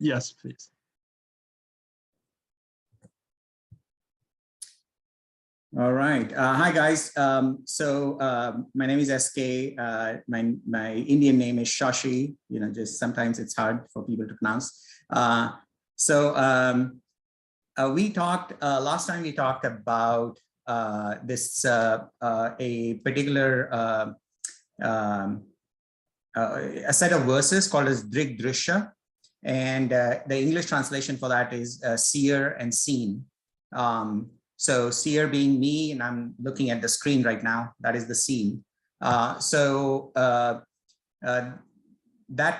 Yes, please. All right. Hi, guys. My name is SK. My Indian name is Shashi. Just sometimes it's hard for people to pronounce. We talked, last time we talked about this, a particular, a set of verses called as Drig Drishya. And the English translation for that is Seer and Seen. So seer being me, and I'm looking at the screen right now, that is the scene. That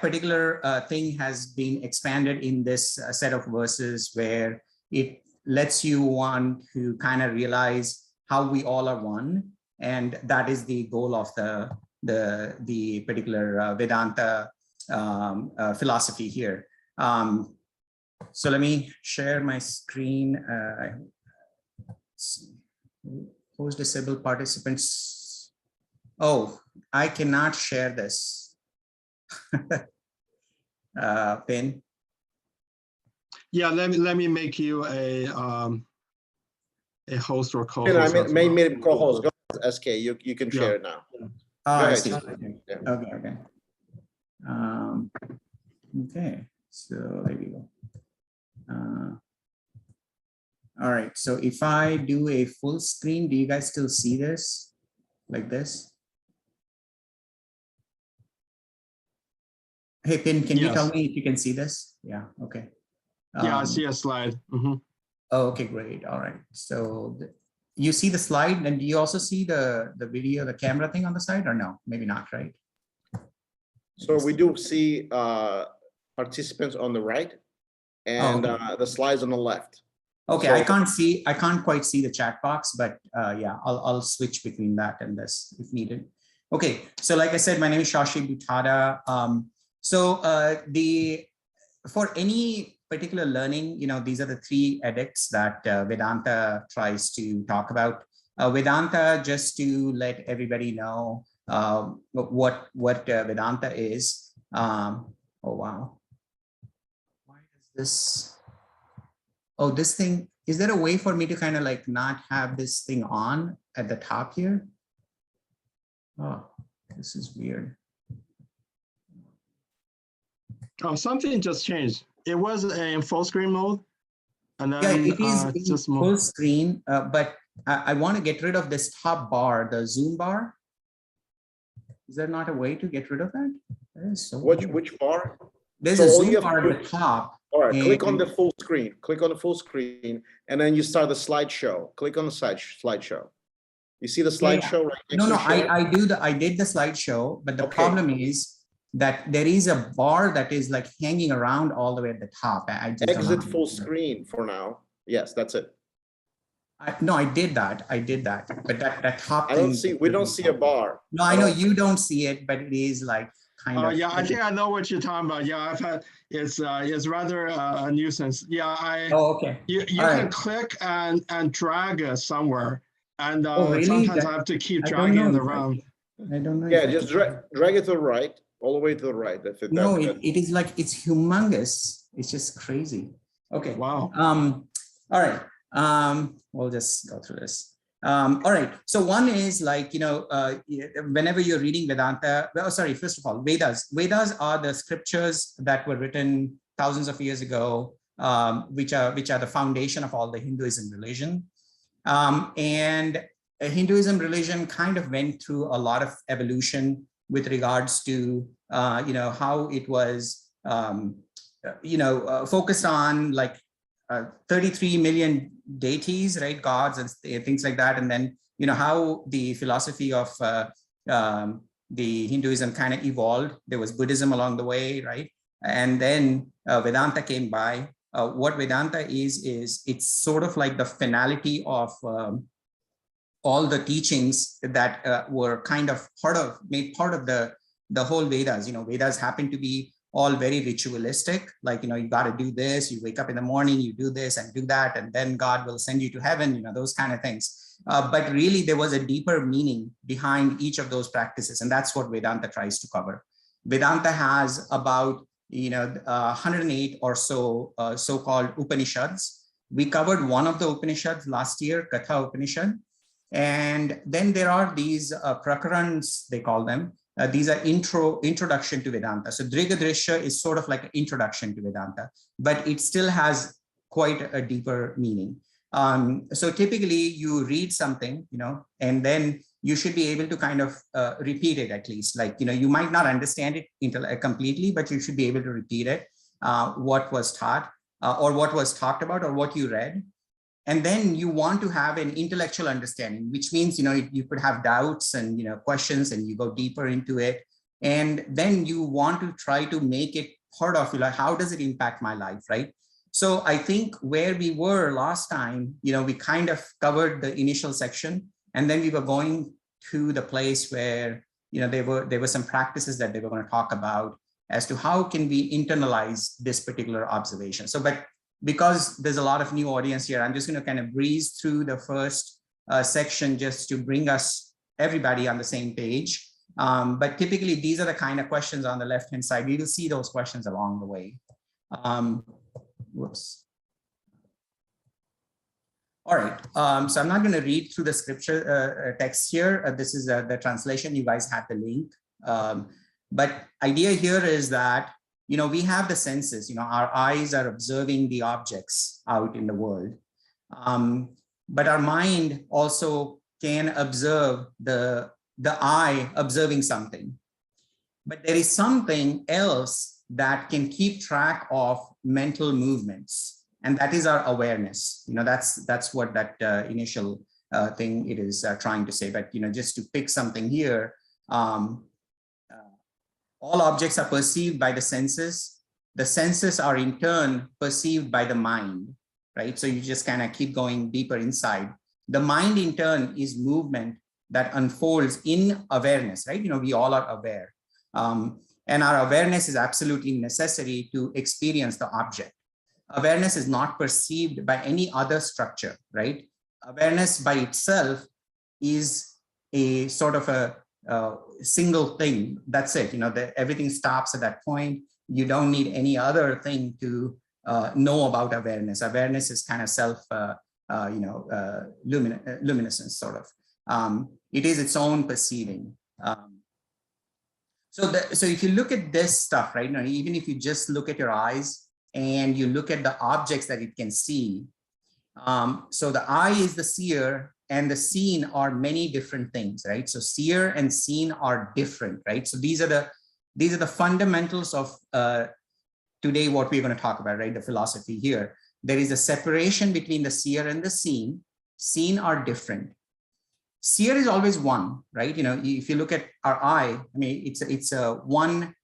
particular thing has been expanded in this set of verses where it lets you want to kind of realize how we all are one. And that is the goal of the particular Vedanta philosophy here. So let me share my screen. Host disabled participants. Oh, I cannot share this. Pin. Yeah, let me make you a host or co-host. I made me co-host. Go ahead, SK. You can share it now. Oh, I see. Okay. Yeah. Okay. Okay. So there we go. All right, so if I do a full screen, do you guys still see this like this? Hey, Pin, can you tell me if you can see this? Yeah, okay. Yeah, I see a slide. Mm-hmm. Oh, okay, great. All right. So you see the slide, and do you also see the video, the camera thing on the side, or no? Maybe not, right? So we do see participants on the right and the slides on the left. Okay, so, I can't quite see the chat box, but yeah, I'll switch between that and this if needed. Okay, so like I said, my name is Shashi Buttada. For any particular learning, these are the three edicts that Vedanta tries to talk about. Vedanta, just to let everybody know what Vedanta is. Oh wow, why is this? Oh, this thing, is there a way for me to kind of like not have this thing on at the top here? Oh, this is weird. Oh, something just changed. It was in full screen mode. And then yeah, it is just full screen, but I want to get rid of this top bar, the zoom bar. Is there not a way to get rid of that? That is so weird. Which bar? There's a zoom bar at the top. All right, click on the full screen. Click on the full screen, and then you start the slideshow. Click on the slideshow. You see the slideshow right next to share? I did the slideshow, but the problem is that there is a bar that is like hanging around all the way at the top. I just exit full screen for now. Yes, that's it. No, I did that, but that top I don't see. We don't see a bar. No, I know you don't see it, but it is like kind of. Yeah, I think I know what you're talking about. Yeah, I've had it's rather a nuisance. Yeah, Oh, okay. You can click and drag it somewhere, and really? sometimes I have to keep dragging it around. I don't know. Yeah, just drag it to the right, all the way to the right. That's it. No, it is like it's humongous. It's just crazy. Okay. Wow. All right. We'll just go through this. All right. So one is like, whenever you're reading Vedanta, first of all, Vedas. Vedas are the scriptures that were written thousands of years ago, which are the foundation of all the Hinduism religion. And Hinduism religion kind of went through a lot of evolution with regards to, how it was, focused on like 33 million deities, right? Gods and things like that. And then, how the philosophy of the Hinduism kind of evolved. There was Buddhism along the way, right? And then Vedanta came by. What Vedanta is it's sort of like the finality of all the teachings that were kind of made part of the whole Vedas. Vedas happen to be all very ritualistic, like, you got to do this, you wake up in the morning, you do this and do that, and then God will send you to heaven, those kind of things. But really there was a deeper meaning behind each of those practices. And that's what Vedanta tries to cover. Vedanta has about 108 or so so-called Upanishads. We covered one of the Upanishads last year, Katha Upanishad. And then there are these prakarans, they call them. These are introduction to Vedanta. So Drigadrisha is sort of like an introduction to Vedanta, but it still has quite a deeper meaning. So typically you read something, and then you should be able to kind of repeat it at least. Like, you might not understand it completely, but you should be able to repeat it, what was taught or what was talked about or what you read. And then you want to have an intellectual understanding, which means, you could have doubts and, questions, and you go deeper into it. And then you want to try to make it part of, how does it impact my life, right? So I think where we were last time, we kind of covered the initial section, and then we were going to the place where, there were some practices that they were going to talk about as to how can we internalize this particular observation. So, but because there's a lot of new audience here, I'm just going to kind of breeze through the first section just to bring everybody on the same page. But typically, these are the kind of questions on the left-hand side. We will see those questions along the way. Whoops. All right, so I'm not going to read through the scripture text here. This is the translation. You guys have the link. But idea here is that, we have the senses, our eyes are observing the objects out in the world. But our mind also can observe the eye observing something. But there is something else that can keep track of mental movements. And that is our awareness. That's what that initial thing it is trying to say. But, just to pick something here, all objects are perceived by the senses. The senses are in turn perceived by the mind, right? So you just kind of keep going deeper inside. The mind in turn is movement that unfolds in awareness, right? We all are aware. And our awareness is absolutely necessary to experience the object. Awareness is not perceived by any other structure, right? Awareness by itself is a sort of a single thing. That's it. Everything stops at that point. You don't need any other thing to know about awareness. Awareness is kind of self, luminescence, sort of. It is its own perceiving. So if you look at this stuff, right, even if you just look at your eyes and you look at the objects that it can see, so the eye is the seer, and the seen are many different things, right? So seer and seen are different, right? So these are the fundamentals of today what we're going to talk about, right? The philosophy here. There is a separation between the seer and the seen. Seen are different. Seer is always one, right? If you look at our eye, it's a one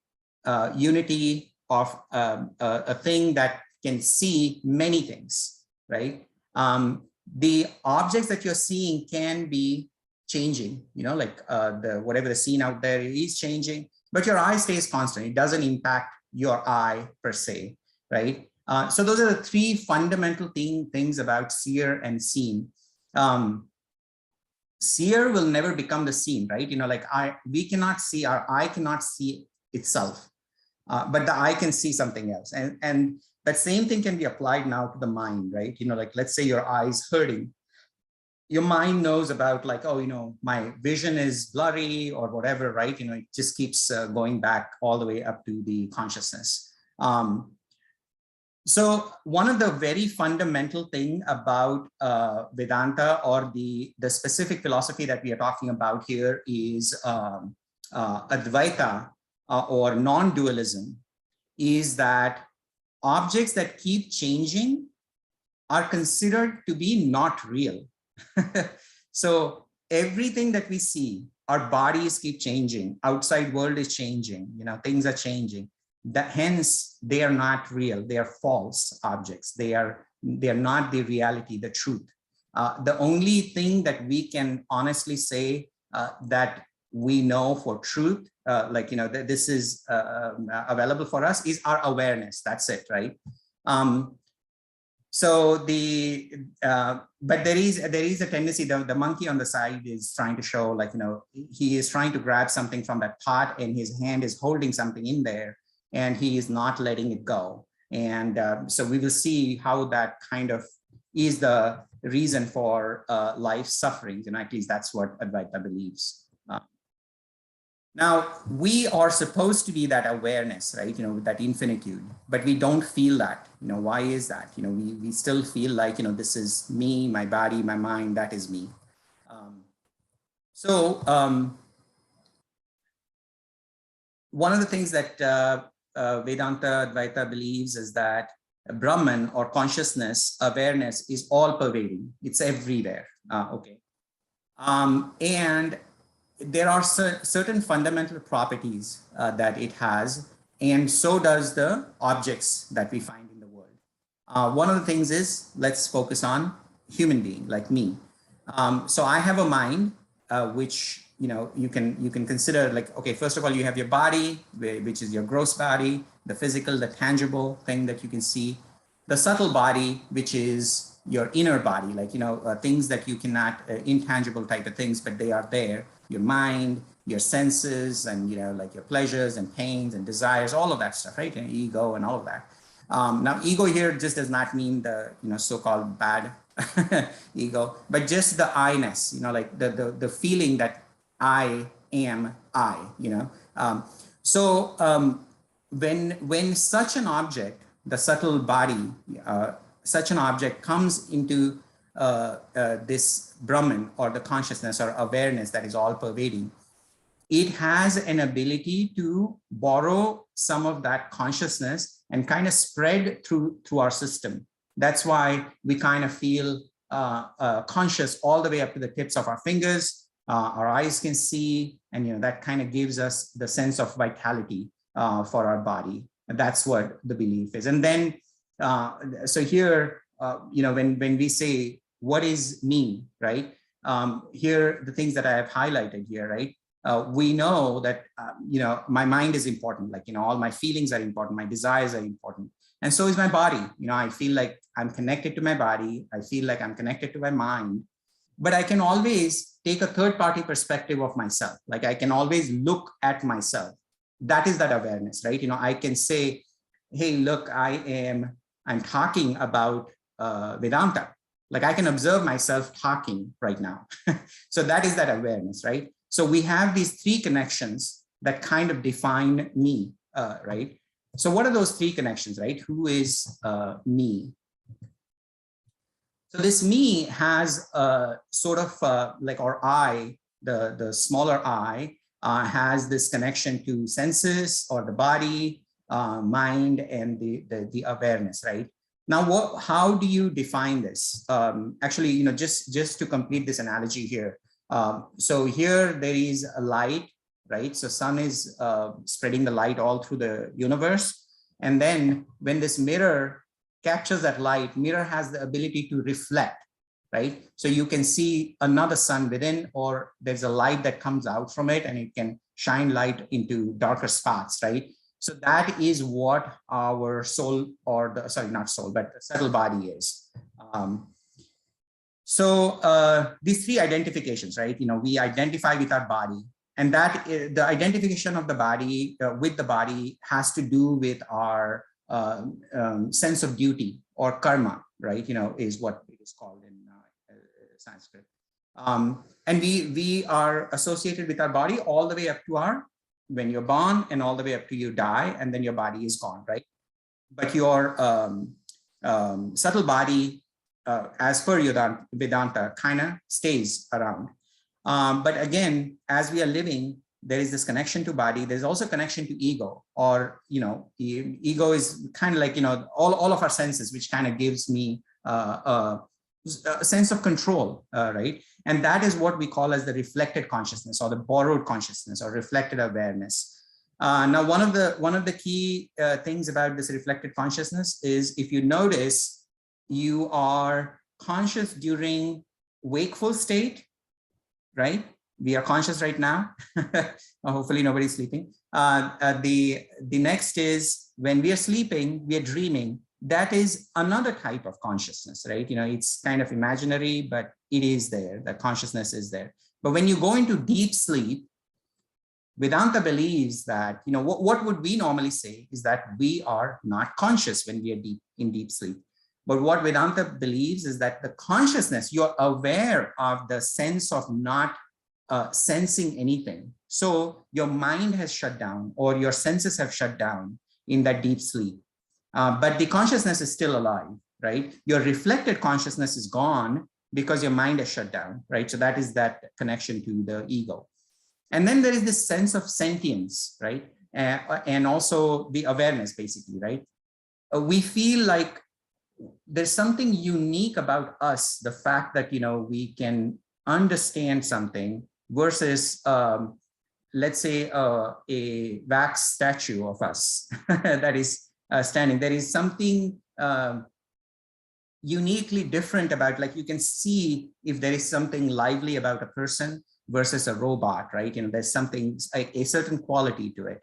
unity of a thing that can see many things, right? The objects that you're seeing can be changing, like whatever the scene out there is changing, but your eye stays constant. It doesn't impact your eye per se, right? So those are the three fundamental things about seer and seen. Seer will never become the seen, right? We cannot see, our eye cannot see itself, but the eye can see something else. And that same thing can be applied now to the mind, right? Let's say your eye is hurting. Your mind knows about my vision is blurry or whatever, right? It just keeps going back all the way up to the consciousness. So one of the very fundamental thing about Vedanta, or the specific philosophy that we are talking about here, is Advaita, or non-dualism, is that objects that keep changing are considered to be not real. So everything that we see, our bodies keep changing, outside world is changing, things are changing. Hence, they are not real. They are false objects. They are not the reality, the truth. The only thing that we can honestly say that we know for truth, this is available for us, is our awareness. That's it, right? So but there is a tendency, the monkey on the side is trying to show, he is trying to grab something from that pot, and his hand is holding something in there. and he is not letting it go. And so we will see how that kind of is the reason for life's sufferings. At least that's what Advaita believes. Now, we are supposed to be that awareness, right? That infinitude, but we don't feel that. Why is that? We still feel like, this is me, my body, my mind, that is me. One of the things that Vedanta Advaita believes is that Brahman, or consciousness, awareness, is all pervading. It's everywhere. Okay. And there are certain fundamental properties that it has, and so does the objects that we find in the world. One of the things is, let's focus on human being like me. So I have a mind, which you can consider like, okay, first of all, you have your body, which is your gross body, the physical, the tangible thing that you can see, the subtle body, which is your inner body, like things that you cannot, intangible type of things, but they are there. Your mind, your senses, and like your pleasures and pains and desires, all of that stuff, right? And ego and all of that. Now, ego here just does not mean the so-called bad ego, but just the I-ness, like the feeling that I am I. When such an object, the subtle body, such an object comes into this Brahman, or the consciousness or awareness that is all pervading, it has an ability to borrow some of that consciousness and kind of spread through our system. That's why we kind of feel conscious all the way up to the tips of our fingers. Our eyes can see, and that kind of gives us the sense of vitality for our body. And that's what the belief is. And then, so here, when we say, what is me, right? Here, the things that I have highlighted here, right? We know that, my mind is important, like, all my feelings are important, my desires are important. And so is my body. I feel like I'm connected to my body. I feel like I'm connected to my mind, but I can always take a third-party perspective of myself. Like, I can always look at myself. That is that awareness, right? I can say, hey, look, I'm talking about Vedanta. Like, I can observe myself talking right now. So that is that awareness, right? So we have these three connections that kind of define me, right? So what are those three connections, right? Who is me? So this me has sort of like our I, the smaller I, has this connection to senses or the body, mind, and the awareness, right? Now, how do you define this? Actually, just to complete this analogy here. So here there is a light, right? So sun is spreading the light all through the universe. And then when this mirror captures that light, mirror has the ability to reflect, right? So you can see another sun within, or there's a light that comes out from it and it can shine light into darker spots, right? So that is what our soul, or the, sorry, not soul, but the subtle body is. These three identifications, right? We identify with our body, and that the identification of the body with the body has to do with our sense of duty, or karma, right? Is what it is called in Sanskrit. And we are associated with our body all the way up to when you're born, and all the way up to you die, and then your body is gone, right? But your subtle body, as per Vedanta, kind of stays around. But again, as we are living, there is this connection to body. There's also connection to ego, or, ego is kind of like, all of our senses, which kind of gives me a sense of control, right? And that is what we call as the reflected consciousness, or the borrowed consciousness, or reflected awareness. Now, one of the key things about this reflected consciousness is, if you notice, you are conscious during wakeful state, right? We are conscious right now. Hopefully nobody's sleeping. The next is, when we are sleeping, we are dreaming. That is another type of consciousness, right? It's kind of imaginary, but it is there. The consciousness is there. But when you go into deep sleep, Vedanta believes that, what would we normally say is that we are not conscious when we are in deep sleep. But what Vedanta believes is that the consciousness, you're aware of the sense of not sensing anything. So your mind has shut down, or your senses have shut down in that deep sleep. But the consciousness is still alive, right? Your reflected consciousness is gone because your mind has shut down, right? So that is that connection to the ego. And then there is this sense of sentience, right? And also the awareness, basically, right? We feel like there's something unique about us, the fact that, we can understand something versus, let's say, a wax statue of us that is standing. There is something uniquely different about, like, you can see if there is something lively about a person versus a robot, right? There's something, a certain quality to it.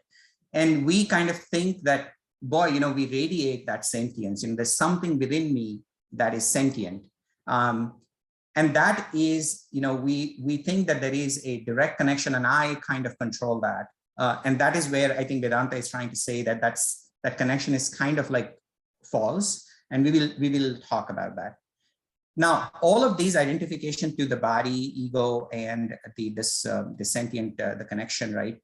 And we kind of think that, boy, we radiate that sentience. There's something within me that is sentient. And that is, we think that there is a direct connection, and I kind of control that. And that is where I think Vedanta is trying to say that that connection is kind of like false. And we will talk about that. Now, all of these identification to the body, ego, and the sentient, the connection, right?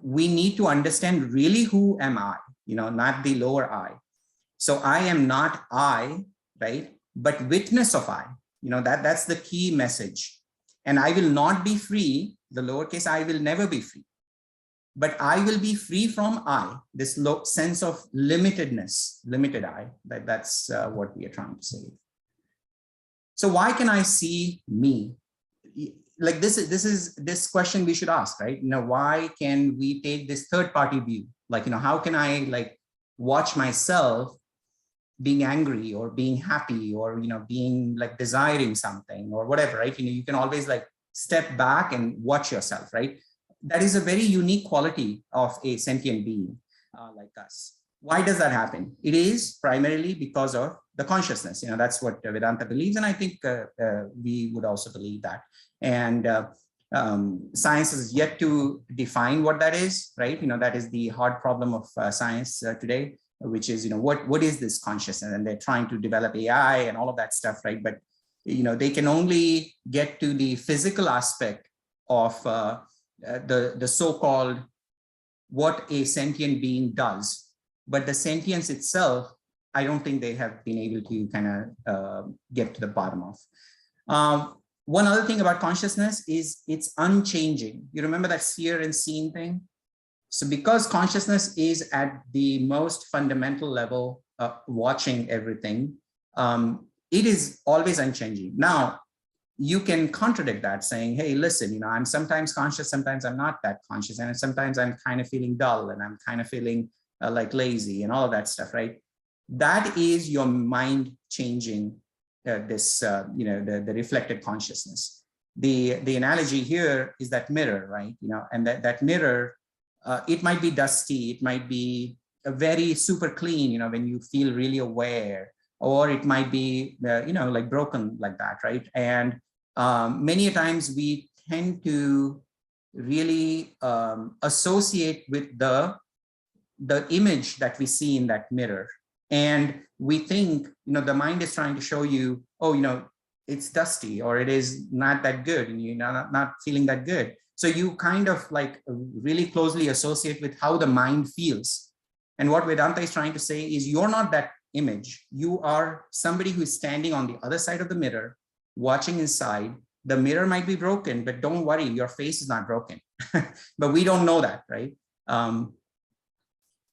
We need to understand really who am I, not the lower I. So I am not I, right? But witness of I, that's the key message. And I will not be free, the lowercase I will never be free. But I will be free from I, this sense of limitedness, limited I, that's what we are trying to say. So why can I see me? Like this question we should ask, right? Why can we take this third party view? Like, how can I watch myself being angry or being happy or, being desiring something or whatever, right? You can always step back and watch yourself, right? That is a very unique quality of a sentient being like us. Why does that happen? It is primarily because of the consciousness. That's what Vedanta believes. And I think we would also believe that. And science is yet to define what that is, right? That is the hard problem of science today, which is, what is this consciousness? And they're trying to develop AI and all of that stuff, right? But, they can only get to the physical aspect of the so-called what a sentient being does. But the sentience itself, I don't think they have been able to kind of get to the bottom of. One other thing about consciousness is it's unchanging. You remember that seer and seen thing? So because consciousness is at the most fundamental level, watching everything, it is always unchanging. Now, you can contradict that saying, hey, listen, I'm sometimes conscious, sometimes I'm not that conscious. And sometimes I'm kind of feeling dull and I'm kind of feeling lazy and all of that stuff, right? That is your mind changing the reflected consciousness. The analogy here is that mirror, right? And that mirror, it might be dusty, it might be very super clean, when you feel really aware, or it might be, broken like that, right? And many times we tend to really associate with the image that we see in that mirror. And we think, the mind is trying to show you, oh, it's dusty, or it is not that good, and you're not feeling that good. So you kind of really closely associate with how the mind feels. And what Vedanta is trying to say is you're not that image. You are somebody who is standing on the other side of the mirror, watching inside. The mirror might be broken, but don't worry, your face is not broken. But we don't know that, right?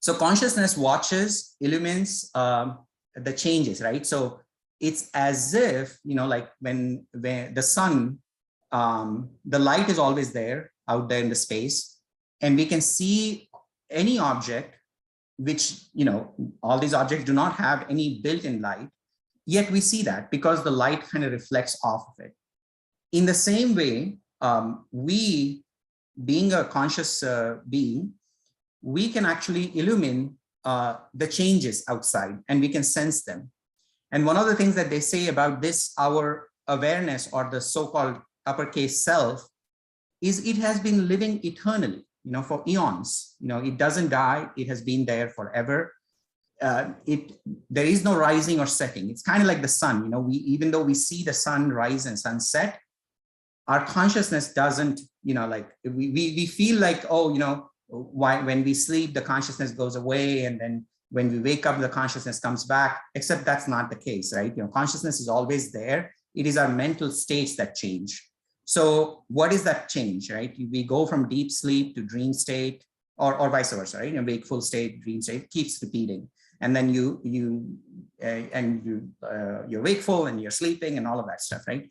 So consciousness watches, illumines the changes, right? So it's as if, when the sun, the light is always there out there in the space, and we can see any object, which, all these objects do not have any built-in light, yet we see that because the light kind of reflects off of it. In the same way, we, being a conscious being, we can actually illumine the changes outside, and we can sense them. And one of the things that they say about this, our awareness, or the so-called uppercase self, is it has been living eternally. for eons. It doesn't die. It has been there forever. There is no rising or setting. It's kind of like the sun. Even though we see the sun rise and sunset, our consciousness doesn't, we feel like, when we sleep, the consciousness goes away, and then when we wake up, the consciousness comes back, except that's not the case, right? Consciousness is always there. It is our mental states that change. So what is that change, right? We go from deep sleep to dream state, or vice versa, right? Wakeful state, dream state, keeps repeating. And then you're wakeful and you're sleeping and all of that stuff, right?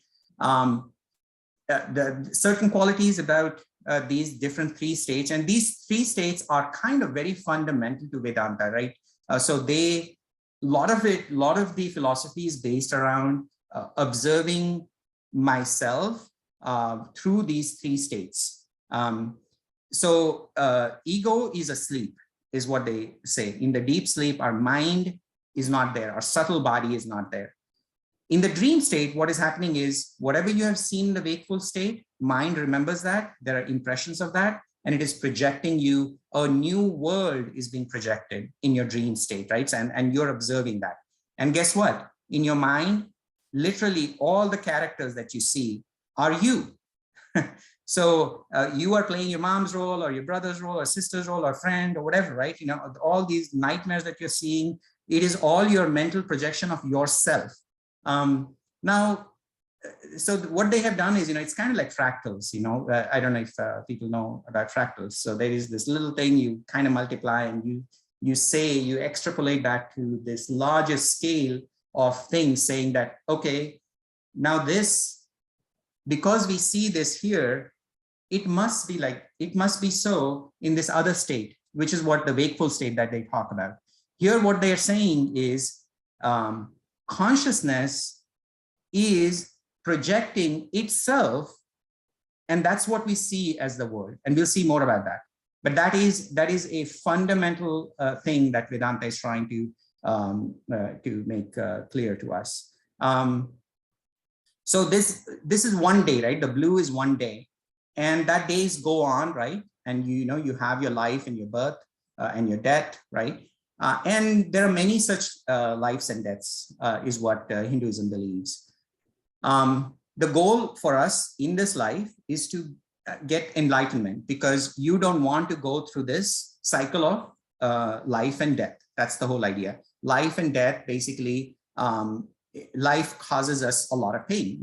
The certain qualities about these different three states, and these three states are kind of very fundamental to Vedanta, right? So a lot of the philosophy is based around observing myself through these three states. So ego is asleep, is what they say. In the deep sleep, our mind is not there, our subtle body is not there. In the dream state, what is happening is whatever you have seen in the wakeful state, mind remembers that, there are impressions of that, and it is projecting you, a new world is being projected in your dream state, right? And you're observing that. And guess what? In your mind, literally all the characters that you see are you. So you are playing your mom's role or your brother's role or sister's role or friend or whatever, right? All these nightmares that you're seeing, it is all your mental projection of yourself. Now, so what they have done is, it's kind of like fractals, I don't know if people know about fractals. So there is this little thing you kind of multiply, and you extrapolate that to this larger scale of things, saying that, okay, now this, because we see this here, it must be so in this other state, which is what the wakeful state that they talk about. Here, what they're saying is consciousness is projecting itself, and that's what we see as the world. And we'll see more about that. But that is a fundamental thing that Vedanta is trying to make clear to us. So this is one day, right? The blue is one day, and that days go on, right? And you have your life and your birth and your death, right? And there are many such lives and deaths, is what Hinduism believes. The goal for us in this life is to get enlightenment, because you don't want to go through this cycle of life and death. That's the whole idea. Life and death, basically, life causes us a lot of pain,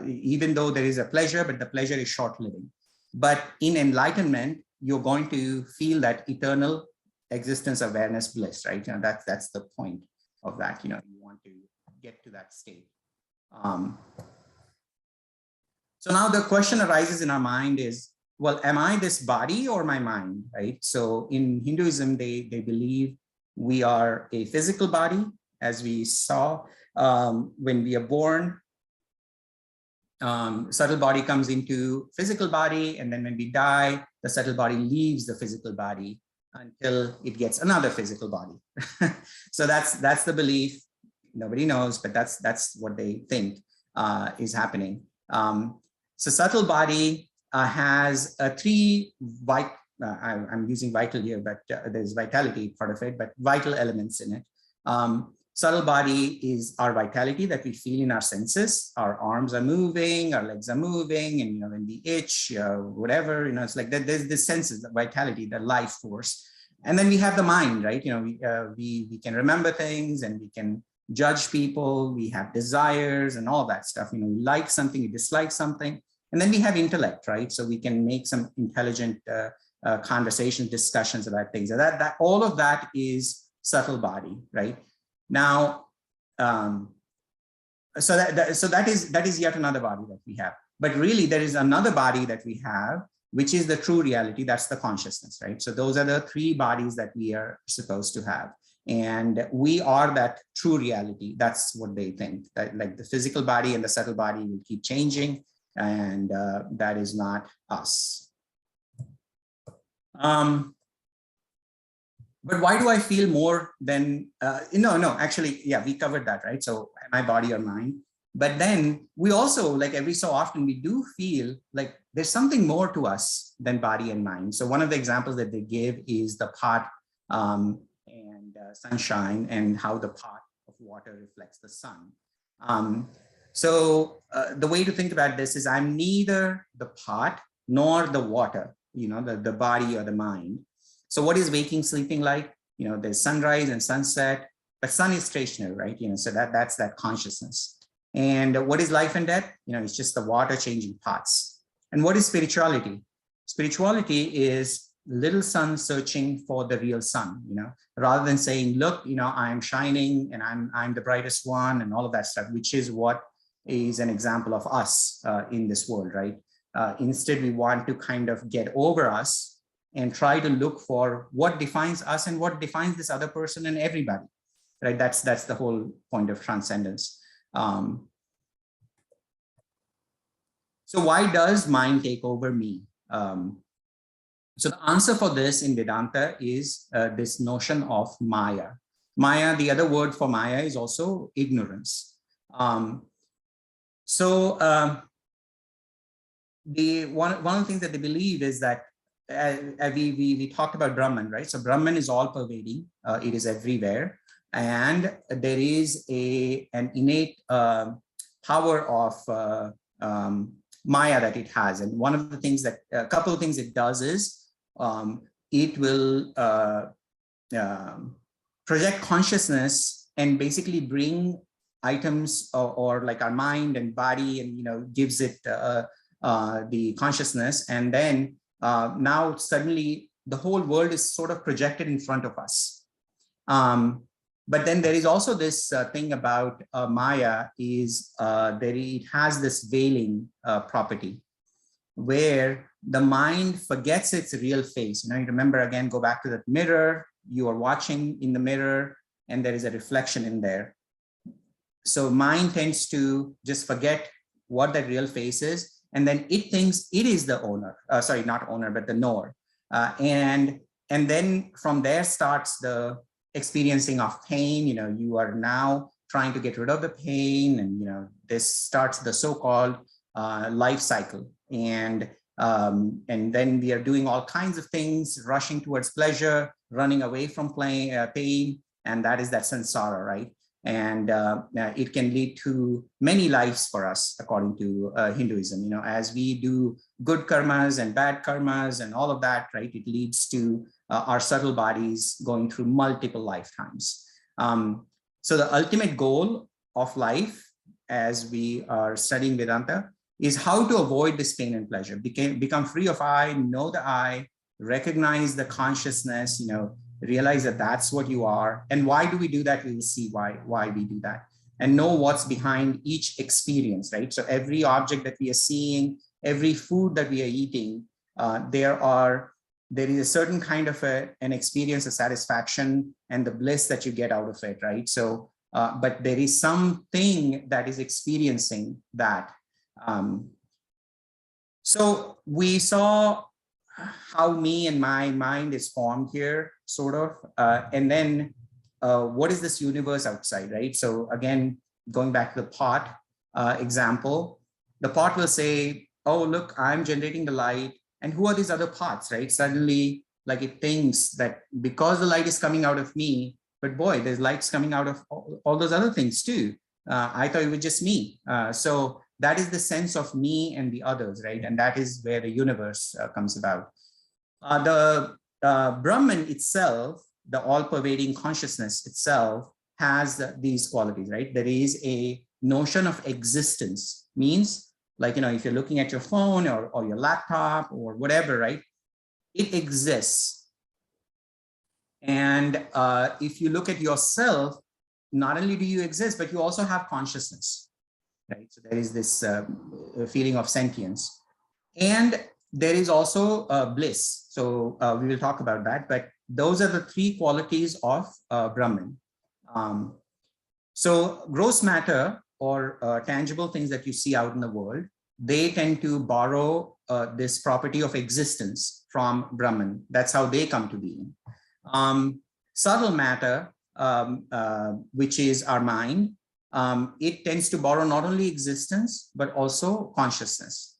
even though there is a pleasure, but the pleasure is short-living. But in enlightenment, you're going to feel that eternal existence, awareness, bliss, right? That's the point of that. You want to get to that state. So now the question arises in our mind is, well, am I this body or my mind, right? So in Hinduism, they believe we are a physical body, as we saw when we are born. Subtle body comes into physical body, and then when we die, the subtle body leaves the physical body until it gets another physical body. So that's the belief. Nobody knows, but that's what they think is happening. So subtle body has three I'm using vital here, but there's vitality part of it, but vital elements in it. Subtle body is our vitality that we feel in our senses. Our arms are moving, our legs are moving, and when we itch, whatever, it's like that. There's the senses, the vitality, the life force. And then we have the mind, right? We can remember things, and we can judge people. We have desires and all that stuff. We like something, we dislike something. And then we have intellect, right? So we can make some intelligent conversation, discussions about things. And that all of that is subtle body, right? Now, so that is yet another body that we have. But really, there is another body that we have, which is the true reality. That's the consciousness, right? So those are the three bodies that we are supposed to have. And we are that true reality. That's what they think, that like the physical body and the subtle body will keep changing, and that is not us. But why do I feel more than, no, actually, yeah, we covered that, right? So my body or mind. But then we also, like every so often, we do feel like there's something more to us than body and mind. So one of the examples that they give is the pot and sunshine, and how the pot of water reflects the sun. So the way to think about this is, I'm neither the pot nor the water, the body or the mind. So what is waking, sleeping like? There's sunrise and sunset, but sun is stationary, right? So that's that consciousness. And what is life and death? It's just the water changing parts. And what is spirituality? Spirituality is little sun searching for the real sun, rather than saying, look, I'm shining and I'm the brightest one and all of that stuff, which is what is an example of us in this world, right? Instead, we want to kind of get over us and try to look for what defines us and what defines this other person and everybody, right? That's the whole point of transcendence. So why does mind take over me? So the answer for this in Vedanta is this notion of Maya. Maya, the other word for Maya is also ignorance. One of the things that they believe is that we talked about Brahman, right? So Brahman is all pervading. It is everywhere. And there is an innate power of Maya that it has. And one of the things that, a couple of things it does is, it will project consciousness and basically bring items or like our mind and body, and gives it the consciousness. And then now suddenly the whole world is sort of projected in front of us. But then there is also this thing about Maya is that it has this veiling property, where the mind forgets its real face. You remember, again, go back to that mirror. You are watching in the mirror and there is a reflection in there. So mind tends to just forget what that real face is. And then it thinks it is the owner, sorry, not owner, but the knower. And then from there starts the experiencing of pain. You are now trying to get rid of the pain, and this starts the so-called life cycle. And then we are doing all kinds of things, rushing towards pleasure, running away from pain, and that is that samsara, right? And it can lead to many lives for us, according to Hinduism. As we do good karmas and bad karmas and all of that, right, it leads to our subtle bodies going through multiple lifetimes. So the ultimate goal of life, as we are studying Vedanta, is how to avoid this pain and pleasure, become free of I, know the I, recognize the consciousness, realize that that's what you are. And why do we do that? We will see why we do that, and know what's behind each experience, right? So every object that we are seeing, every food that we are eating, there is a certain kind of an experience of satisfaction and the bliss that you get out of it, right? So, but there is something that is experiencing that. So we saw how me and my mind is formed here, sort of, and then what is this universe outside, right? So again, going back to the pot example, the pot will say, oh, look, I'm generating the light. And who are these other pots, right? Suddenly, like, it thinks that because the light is coming out of me, but boy, there's lights coming out of all those other things too. I thought it was just me. So that is the sense of me and the others, right? And that is where the universe comes about. The Brahman itself, the all-pervading consciousness itself, has these qualities, right? There is a notion of existence, means, like, if you're looking at your phone or your laptop or whatever, right? It exists. And if you look at yourself, not only do you exist, but you also have consciousness, right? So there is this feeling of sentience. And there is also bliss. So we will talk about that, but those are the three qualities of Brahman. So gross matter, or tangible things that you see out in the world, they tend to borrow this property of existence from Brahman. That's how they come to being. Subtle matter, which is our mind, it tends to borrow not only existence, but also consciousness.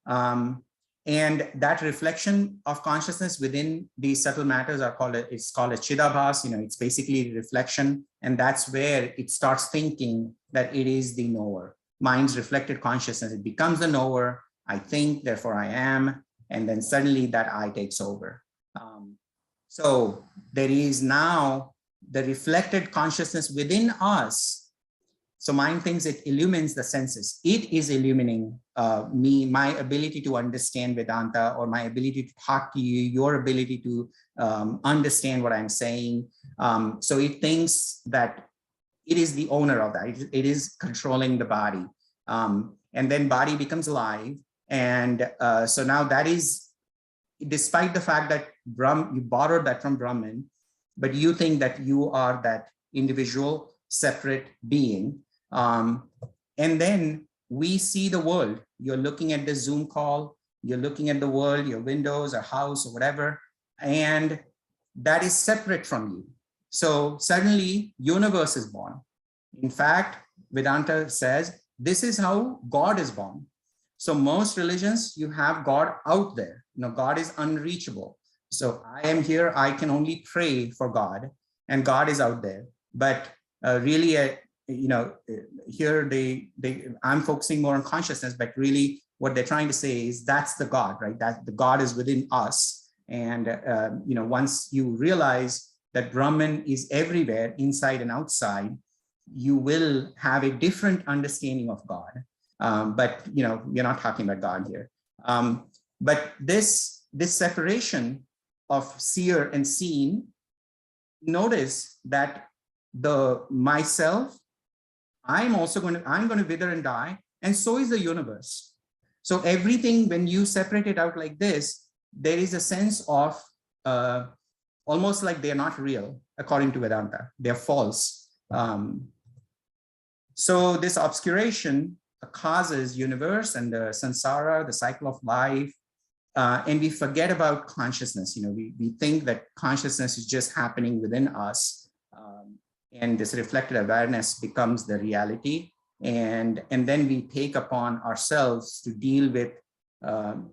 And that reflection of consciousness within these subtle matters it's called a chidabhas, it's basically reflection. And that's where it starts thinking that it is the knower. Mind's reflected consciousness, it becomes the knower. I think, therefore I am. And then suddenly that I takes over. So there is now the reflected consciousness within us. So mind thinks it illumines the senses. It is illuminating me, my ability to understand Vedanta, or my ability to talk to you, your ability to understand what I'm saying. So it thinks that it is the owner of that. It is controlling the body. And then body becomes alive. And so now that is, despite the fact that you borrowed that from Brahman, but you think that you are that individual, separate being. And then we see the world. You're looking at the Zoom call, you're looking at the world, your windows, or house, or whatever, and that is separate from you. So suddenly, universe is born. In fact, Vedanta says, this is how God is born. So most religions, you have God out there. God is unreachable. So I am here, I can only pray for God, and God is out there. But really, here I'm focusing more on consciousness, but really what they're trying to say is that's the God, right? That the God is within us. And, once you realize that Brahman is everywhere, inside and outside, you will have a different understanding of God. But we're not talking about God here. But this separation of seer and seen, notice that the myself, I'm going to wither and die, and so is the universe. So everything, when you separate it out like this, there is a sense of almost like they're not real, according to Vedanta. They're false. So this obscuration causes universe and the samsara, the cycle of life, and we forget about consciousness. We think that consciousness is just happening within us, and this reflected awareness becomes the reality, and then we take upon ourselves to deal with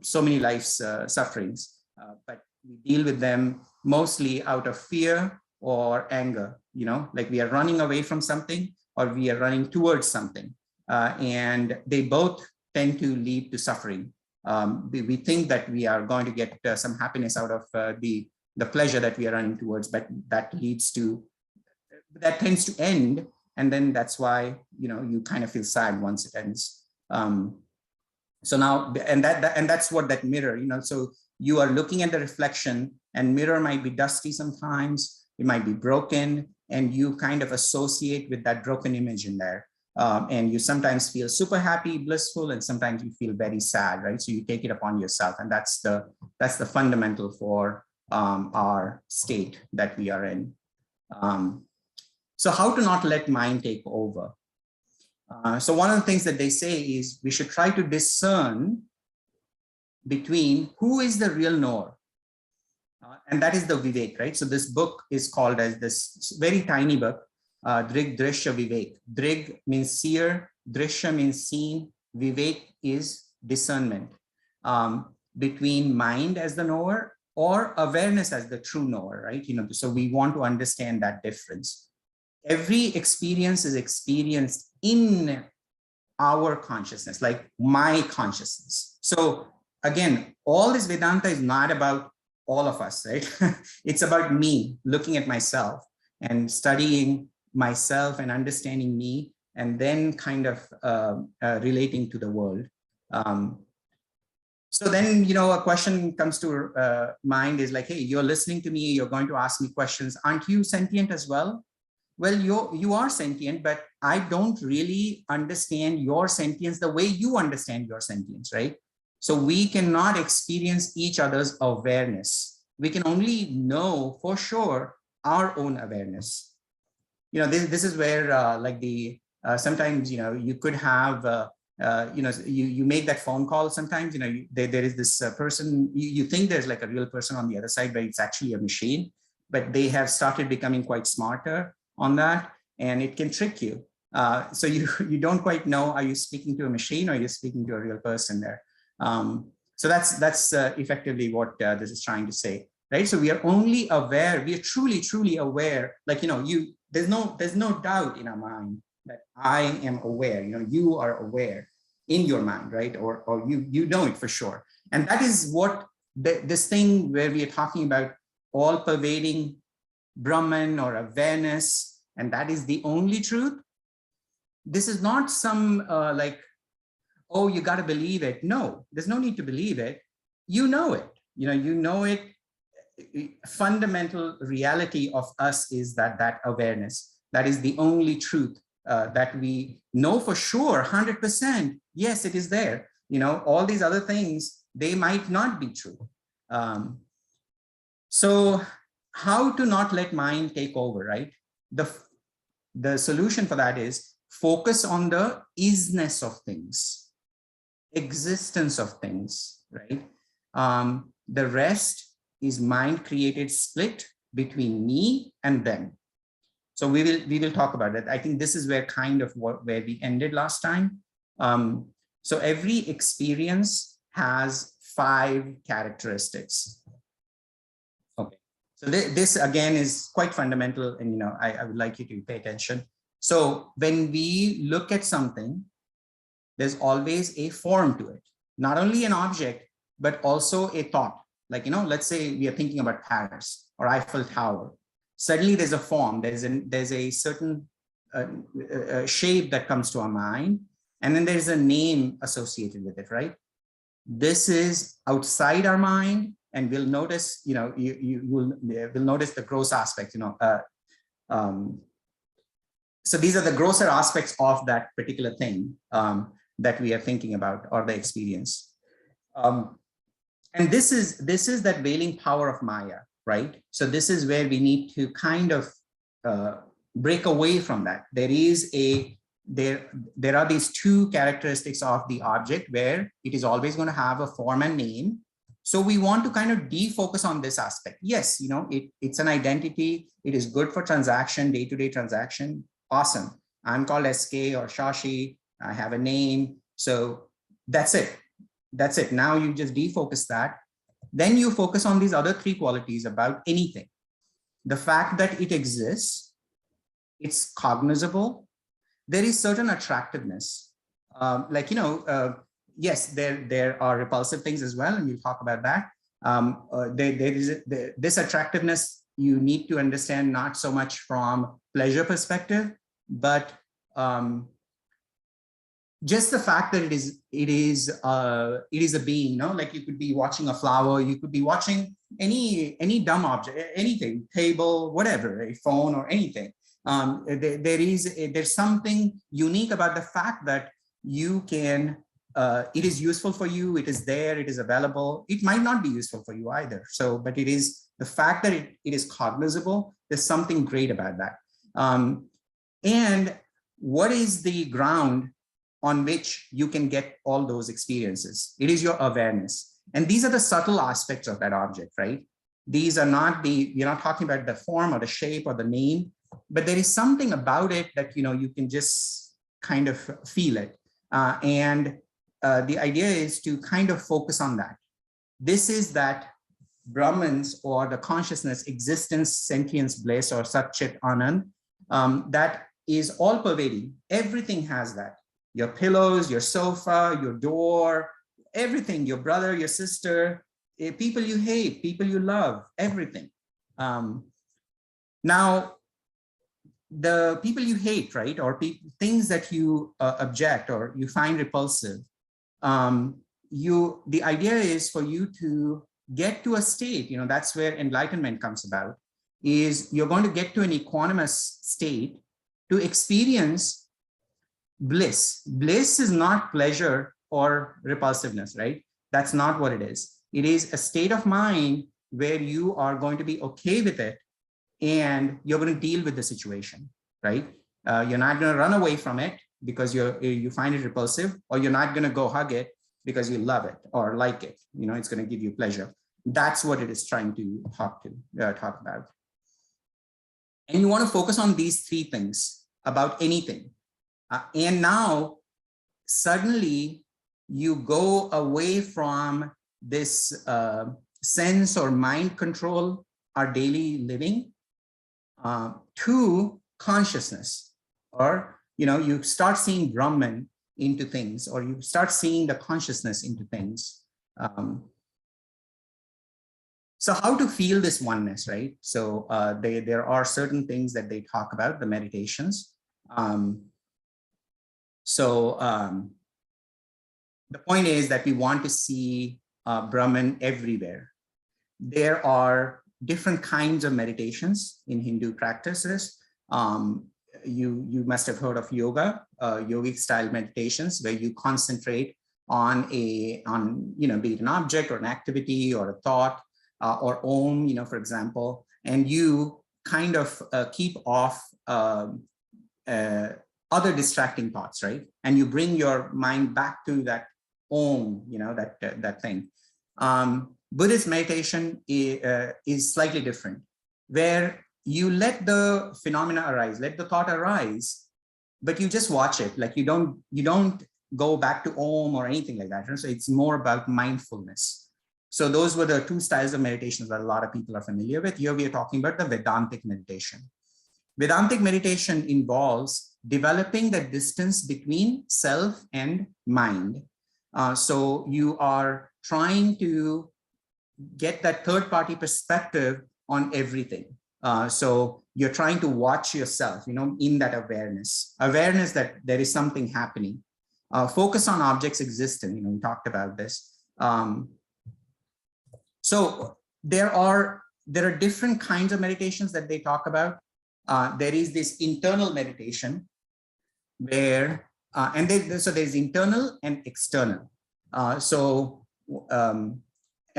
so many life's sufferings, but we deal with them mostly out of fear or anger. Like we are running away from something, or we are running towards something. And they both tend to lead to suffering. We think that we are going to get some happiness out of the pleasure that we are running towards, but that tends to end. And then that's why, you kind of feel sad once it ends. So now, and that's what that mirror, so you are looking at the reflection, and mirror might be dusty sometimes, it might be broken, and you kind of associate with that broken image in there. And you sometimes feel super happy, blissful, and sometimes you feel very sad, right? So you take it upon yourself, and that's the fundamental for our state that we are in. So how to not let mind take over? So one of the things that they say is we should try to discern between who is the real knower. And that is the Vivek, right? So this book is called as this very tiny book, Drig Drishya Vivek. Drig means seer, Drishya means seen, Vivek is discernment between mind as the knower or awareness as the true knower, right? So we want to understand that difference. Every experience is experienced in our consciousness, like my consciousness. So again, all this Vedanta is not about all of us, right? It's about me looking at myself and studying myself and understanding me, and then kind of relating to the world. So then, a question comes to mind is like, hey, you're listening to me, you're going to ask me questions. Aren't you sentient as well? Well, you are sentient, but I don't really understand your sentience the way you understand your sentience, right? So we cannot experience each other's awareness. We can only know for sure our own awareness. This is where sometimes, you could have, you make that phone call sometimes, there is this person, you think there's like a real person on the other side, but it's actually a machine, but they have started becoming quite smarter on that, and it can trick you. So you don't quite know, are you speaking to a machine or are you speaking to a real person there? So that's effectively what this is trying to say, right? So we are only aware, we are truly aware, like, there's no doubt in our mind that I am aware, you are aware in your mind, right? Or you know it for sure. And that is what this thing where we are talking about all pervading Brahman or awareness, and that is the only truth. This is not some like, oh, you got to believe it. No, there's no need to believe it. You know it. You know it. Fundamental reality of us is that awareness. That is the only truth that we know for sure, 100%. Yes, it is there. All these other things, they might not be true. So how to not let mind take over, right? The solution for that is focus on the isness of things, existence of things, right? The rest is mind created split between me and them. So we will talk about that. I think this is where where we ended last time. So every experience has 5 characteristics. Okay. So this again is quite fundamental, and I would like you to pay attention. So when we look at something, there's always a form to it, not only an object, but also a thought. Like, let's say we are thinking about Paris or Eiffel Tower. Suddenly there's a form, there's a certain shape that comes to our mind, and then there's a name associated with it, right? This is outside our mind, and we'll notice, we'll notice the gross aspect, so these are the grosser aspects of that particular thing that we are thinking about, or the experience. And this is that veiling power of Maya, right? So this is where we need to kind of break away from that. There are these 2 characteristics of the object where it is always going to have a form and name. So we want to kind of defocus on this aspect. Yes, it's an identity. It is good for transaction, day-to-day transaction. Awesome. I'm called SK or Shashi. I have a name. So that's it. That's it. Now you just defocus that. Then you focus on these other 3 qualities about anything. The fact that it exists, it's cognizable. There is certain attractiveness. Yes, there are repulsive things as well, and we'll talk about that. This attractiveness, you need to understand not so much from pleasure perspective, but just the fact that it is a being, like you could be watching a flower, you could be watching any dumb object, anything, table, whatever, a phone or anything. There's something unique about the fact that you can, it is useful for you, it is there, it is available. It might not be useful for you either. So, but it is the fact that it is cognizable. There's something great about that. And what is the ground on which you can get all those experiences? It is your awareness. And these are the subtle aspects of that object, right? These are not we're not talking about the form or the shape or the name, but there is something about it that, you can just kind of feel it. And the idea is to kind of focus on that. This is that Brahmans, or the consciousness, existence, sentience, bliss, or Satchit Anand, that is all pervading. Everything has that. Your pillows, your sofa, your door, everything, your brother, your sister, people you hate, people you love, everything. Now, the people you hate, right, or things that you object or you find repulsive, the idea is for you to get to a state, that's where enlightenment comes about, is you're going to get to an equanimous state to experience bliss. Bliss is not pleasure or repulsiveness, right? That's not what it is. It is a state of mind where you are going to be okay with it and you're going to deal with the situation, right? You're not going to run away from it because you find it repulsive, or you're not going to go hug it because you love it or like it. It's going to give you pleasure. That's what it is trying to talk about. And you want to focus on these 3 things about anything. And now suddenly you go away from this sense or mind control our daily living to consciousness, or you start seeing Brahman into things, or you start seeing the consciousness into things. So how to feel this oneness, right? So there are certain things that they talk about, the meditations. The point is that we want to see Brahman everywhere. There are different kinds of meditations in Hindu practices. You must have heard of yoga, yogic style meditations, where you concentrate on be it an object or an activity or a thought, or Om, for example, and you kind of keep off other distracting thoughts, right? And you bring your mind back to that Om, that thing. Buddhist meditation is slightly different, where you let the phenomena arise, let the thought arise, but you just watch it. Like you don't go back to Om or anything like that. So it's more about mindfulness. So those were the two styles of meditations that a lot of people are familiar with. Here we are talking about the Vedantic meditation. Vedantic meditation involves developing the distance between self and mind. So you are trying to get that third-party perspective on everything. So you're trying to watch yourself, in that awareness that there is something happening. Focus on objects existent, we talked about this. So there are different kinds of meditations that they talk about. There is this internal meditation where, so there's internal and external.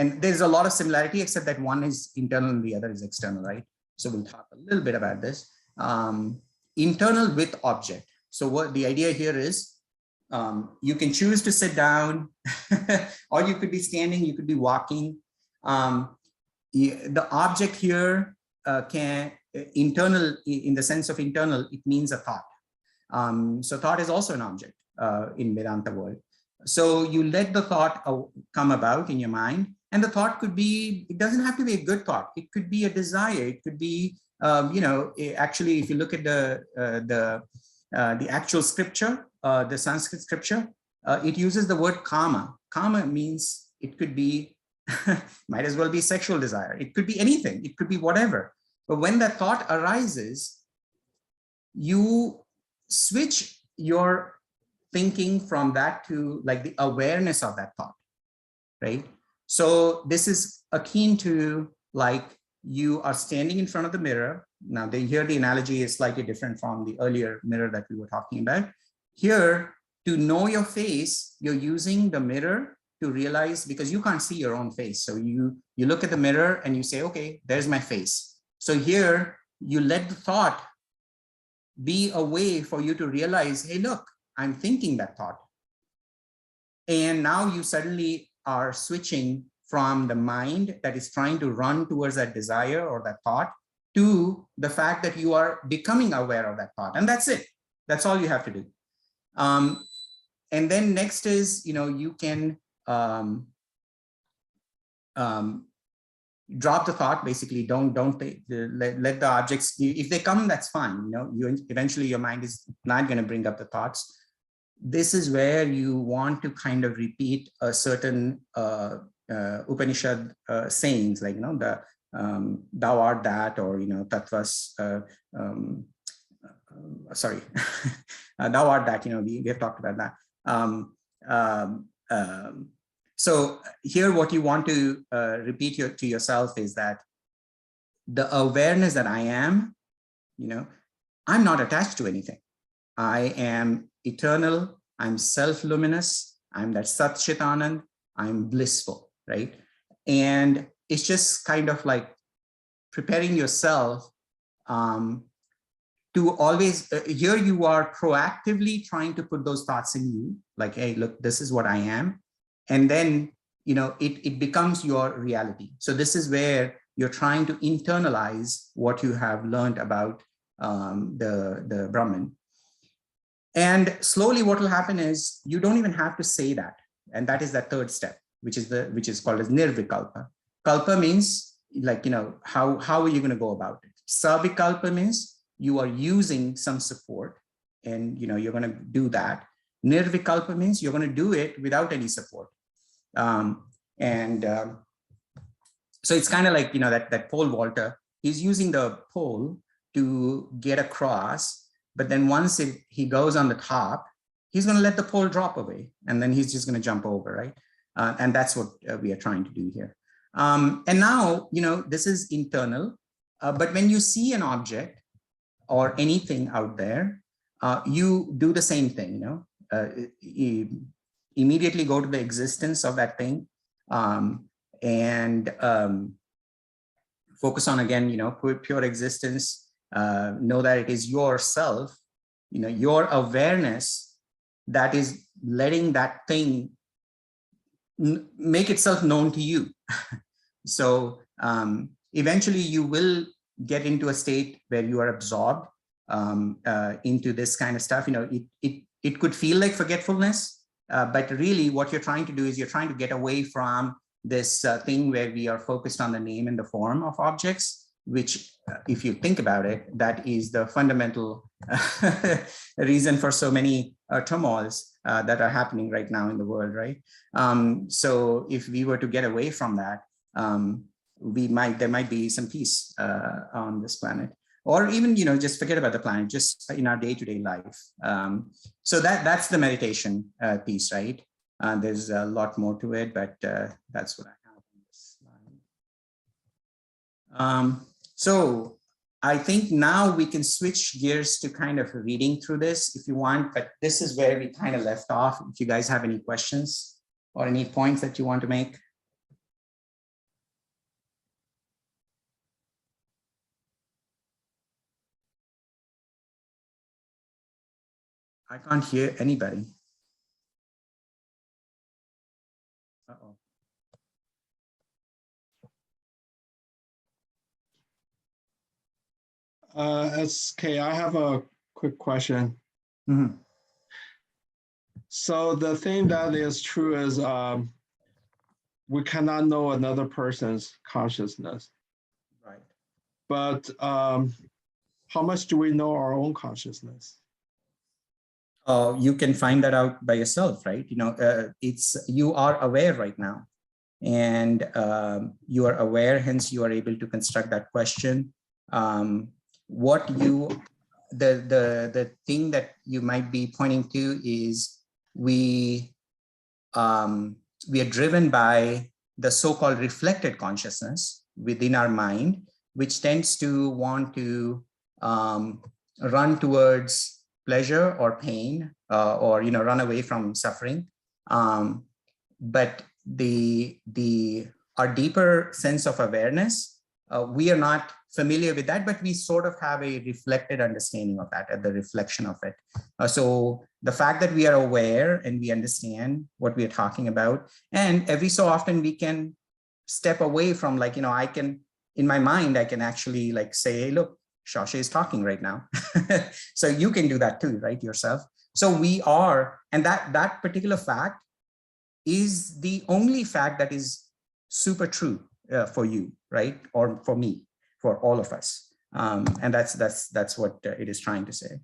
And there's a lot of similarity, except that one is internal and the other is external, right? So we'll talk a little bit about this. Internal with object. So what the idea here is, you can choose to sit down, or you could be standing, you could be walking. The object here internal, in the sense of internal, it means a thought. So thought is also an object in Vedanta world. So you let the thought come about in your mind, and the thought could be, it doesn't have to be a good thought. It could be a desire. It could be, actually, if you look at the actual scripture, the Sanskrit scripture, it uses the word kama. Kama means it could be, might as well be sexual desire. It could be anything. It could be whatever. But when that thought arises, you switch your thinking from that to like the awareness of that thought, right? So this is akin to like you are standing in front of the mirror. Now here the analogy is slightly different from the earlier mirror that we were talking about. Here, to know your face, you're using the mirror to realize, because you can't see your own face. So you look at the mirror and you say, okay, there's my face. So here you let the thought be a way for you to realize, hey, look, I'm thinking that thought. And now you suddenly are switching from the mind that is trying to run towards that desire or that thought to the fact that you are becoming aware of that thought. And that's it. That's all you have to do. And then next is, you can drop the thought. Basically, don't let the objects, if they come, that's fine. Eventually your mind is not going to bring up the thoughts. This is where you want to kind of repeat a certain Upanishad sayings, like the thou art that, or tattvas, sorry, thou art that. We have talked about that. So here what you want to repeat to yourself is that the awareness that I am, I'm not attached to anything. I am eternal, I'm self-luminous, I'm that Sat Chit Anand, I'm blissful, right? And it's just kind of like preparing yourself to always, here you are proactively trying to put those thoughts in you, like, hey, look, this is what I am. And then, it becomes your reality. So this is where you're trying to internalize what you have learned about the Brahman. And slowly what will happen is you don't even have to say that. And that is the third step, which is called as nirvikalpa. Kalpa means like, how are you going to go about it? Savikalpa means you are using some support and, you're going to do that. Nirvikalpa means you're going to do it without any support. So it's kind of like, that pole vaulter, he's using the pole to get across, but then once he goes on the top, he's going to let the pole drop away, and then he's just going to jump over, right? And that's what we are trying to do here. And now, this is internal, but when you see an object or anything out there, you do the same thing, immediately go to the existence of that thing, and focus on, again, pure existence, know that it is yourself, your awareness that is letting that thing make itself known to you. So eventually you will get into a state where you are absorbed into this kind of stuff. It could feel like forgetfulness, but really what you're trying to do is you're trying to get away from this thing where we are focused on the name and the form of objects, which, if you think about it, that is the fundamental reason for so many turmoils that are happening right now in the world, right? So if we were to get away from that, there might be some peace on this planet, or even, just forget about the planet, just in our day-to-day life. So that's the meditation piece, right? There's a lot more to it, but that's what I have on this slide. So I think now we can switch gears to kind of reading through this if you want, but this is where we kind of left off. If you guys have any questions or any points that you want to make. I can't hear anybody. Uh-oh. SK, I have a quick question. Mm-hmm. So the thing that is true is we cannot know another person's consciousness. Right. But how much do we know our own consciousness? You can find that out by yourself, right? You are aware right now, and you are aware, hence you are able to construct that question. The thing that you might be pointing to is we are driven by the so-called reflected consciousness within our mind, which tends to want to run towards pleasure or pain, or run away from suffering. But our deeper sense of awareness, we are not familiar with that, but we sort of have a reflected understanding of that, the reflection of it. So the fact that we are aware and we understand what we are talking about, and every so often we can step away from, I can, in my mind, I can actually say, hey, look, Shashi is talking right now. So you can do that too, right, yourself. So we are, and that particular fact is the only fact that is super true for you, right? Or for me, for all of us. And that's what it is trying to say.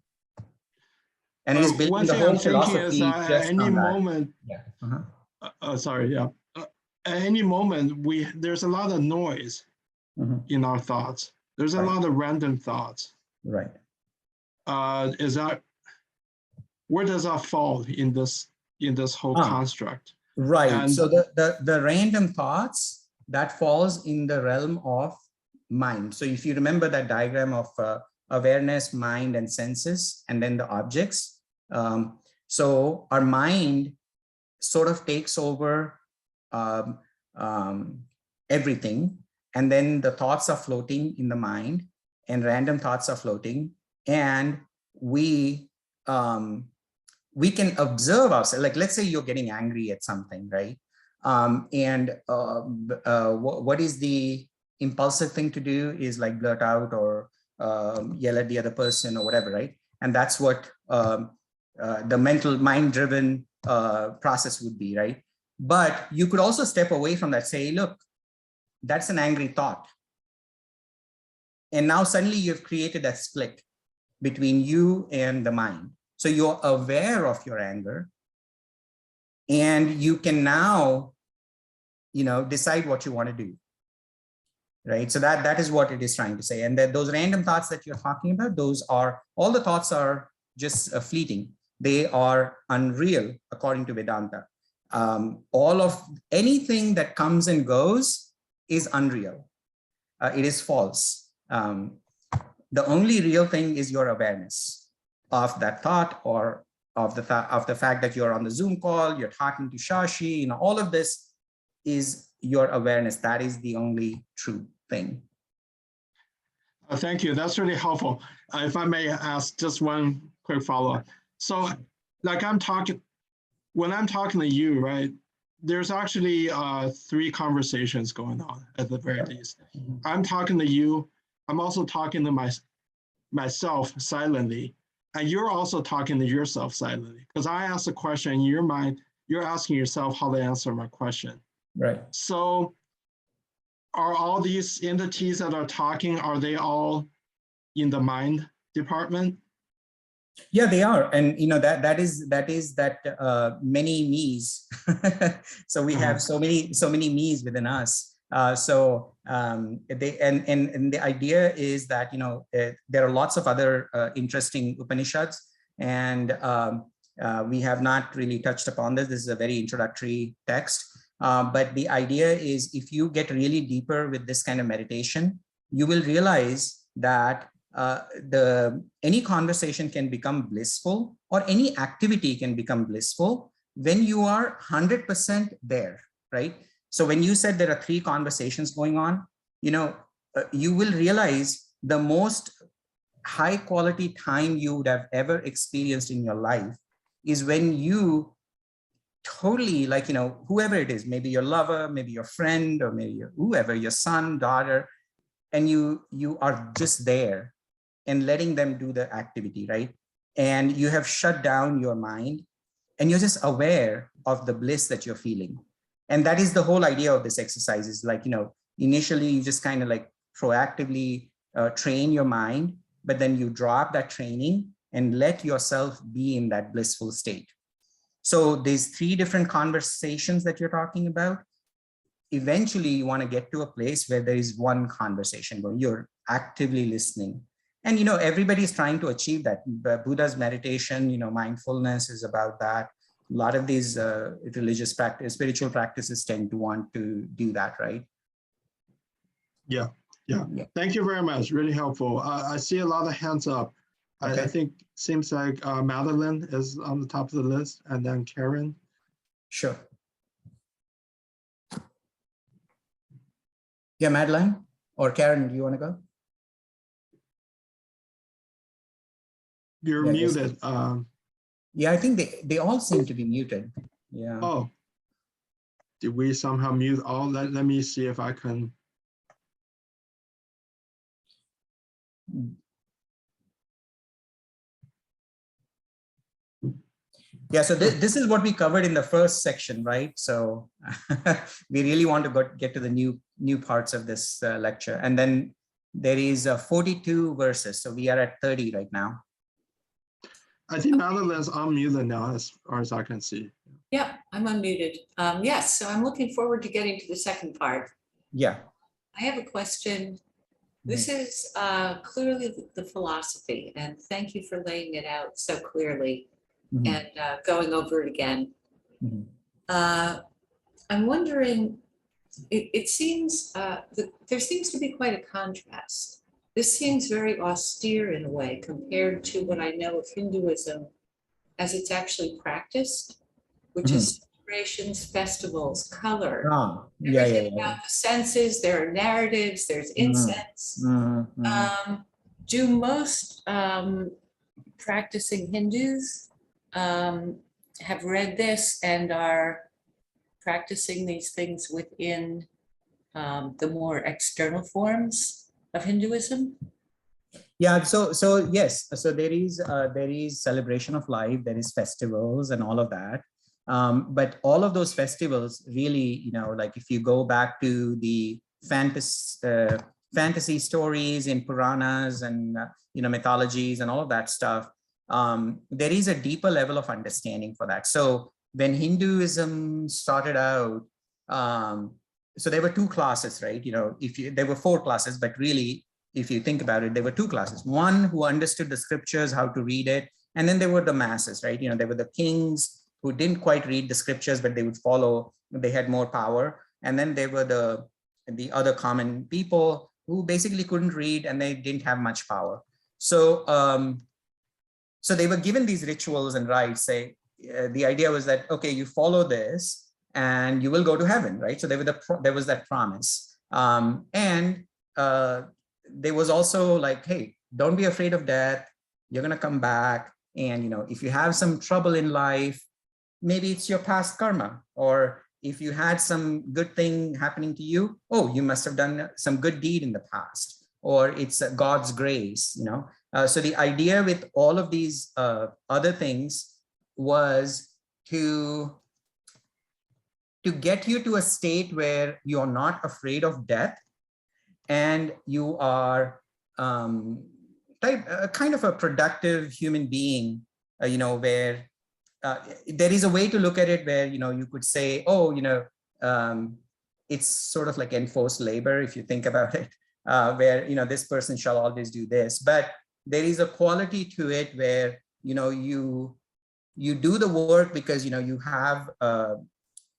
And it is building the whole philosophy at any moment. Yeah. Sorry. Yeah. At any moment, there's a lot of noise in our thoughts. There's a lot of random thoughts. Right. Where does that fall in this whole construct? Right. And so the random thoughts, that falls in the realm of mind. So if you remember that diagram of awareness, mind, and senses, and then the objects. So our mind sort of takes over everything. And then the thoughts are floating in the mind, and random thoughts are floating, and we can observe ourselves. Let's say you're getting angry at something, right? What is the impulsive thing to do is blurt out or yell at the other person or whatever, right? And that's what the mental mind-driven process would be, right? But you could also step away from that, say, look, that's an angry thought. And now suddenly you've created that split between you and the mind. So you're aware of your anger, and you can now, decide what you want to do. Right. So that is what it is trying to say. And that those random thoughts that you're talking about, all the thoughts are just fleeting. They are unreal, according to Vedanta. All of anything that comes and goes is unreal. It is false. The only real thing is your awareness of that thought, or of the fact that you're on the Zoom call, you're talking to Shashi, all of this is your awareness. That is the only true thing. Thank you. That's really helpful. If I may ask just one quick follow-up. So like when I'm talking to you, right, there's actually 3 conversations going on at the very least. I'm talking to you. I'm also talking to myself silently. And you're also talking to yourself silently. Because I ask a question in your mind, you're asking yourself how to answer my question. Right. So are all these entities that are talking, are they all in the mind department? Yeah, they are. And that is many me's. So we have so many me's within us. And the idea is that there are lots of other interesting Upanishads, and we have not really touched upon this. This is a very introductory text. But the idea is, if you get really deeper with this kind of meditation, you will realize that any conversation can become blissful, or any activity can become blissful when you are 100% there, right? So when you said there are 3 conversations going on, you will realize the most high quality time you would have ever experienced in your life is when you totally, whoever it is, maybe your lover, maybe your friend, or maybe whoever, your son, daughter, and you are just there and letting them do the activity, right? And you have shut down your mind, and you're just aware of the bliss that you're feeling. And that is the whole idea of this exercise, is initially you just kind of proactively train your mind, but then you drop that training and let yourself be in that blissful state. So these 3 different conversations that you're talking about, eventually you want to get to a place where there is one conversation where you're actively listening. And, everybody is trying to achieve that. Buddha's meditation, mindfulness is about that. A lot of these religious practice, spiritual practices tend to want to do that, right? Yeah. Thank you very much. Really helpful. I see a lot of hands up. Okay. I think seems like Madeline is on the top of the list, and then Karen. Sure. Yeah, Madeline or Karen, do you want to go? You're muted. Yeah, I think they all seem to be muted. Yeah. Oh, did we somehow mute all? Let me see if I can. Yeah, so this is what we covered in the first section, right? So we really want to get to the new parts of this lecture. And then there is 42 verses. So we are at 30 right now. I think Madeline's unmuted now, as far as I can see. Yeah, I'm unmuted. Yes, so I'm looking forward to getting to the second part. Yeah. I have a question. This is clearly the philosophy, and thank you for laying it out so clearly and going over it again. I'm wondering, it seems there seems to be quite a contrast. This seems very austere in a way compared to what I know of Hinduism as it's actually practiced, which is celebrations, festivals, color, everything about the senses. There are narratives, there's incense. Do most practicing Hindus have read this and are practicing these things within the more external forms of Hinduism? Yeah, so yes, so there is celebration of life, there is festivals and all of that. But all of those festivals really, like if you go back to the fantasy stories in Puranas and mythologies and all of that stuff, there is a deeper level of understanding for that. So when Hinduism started out, so there were two classes, right? There were four classes, but really, if you think about it, there were two classes. One who understood the scriptures, how to read it, and then there were the masses, right? There were the kings who didn't quite read the scriptures, but they would follow, they had more power. And then there were the other common people who basically couldn't read and they didn't have much power. So, so they were given these rituals and rites. The idea was that, okay, you follow this and you will go to heaven, right? So there was that promise. There was also like, hey, don't be afraid of death. You're going to come back. And, if you have some trouble in life, maybe it's your past karma. Or if you had some good thing happening to you, oh, you must have done some good deed in the past. Or it's God's grace, So the idea with all of these other things was to get you to a state where you're not afraid of death, and you are kind of a productive human being, where there is a way to look at it where, you could say, oh, it's sort of like enforced labor, if you think about it, where, this person shall always do this. But there is a quality to it where, you do the work because, you have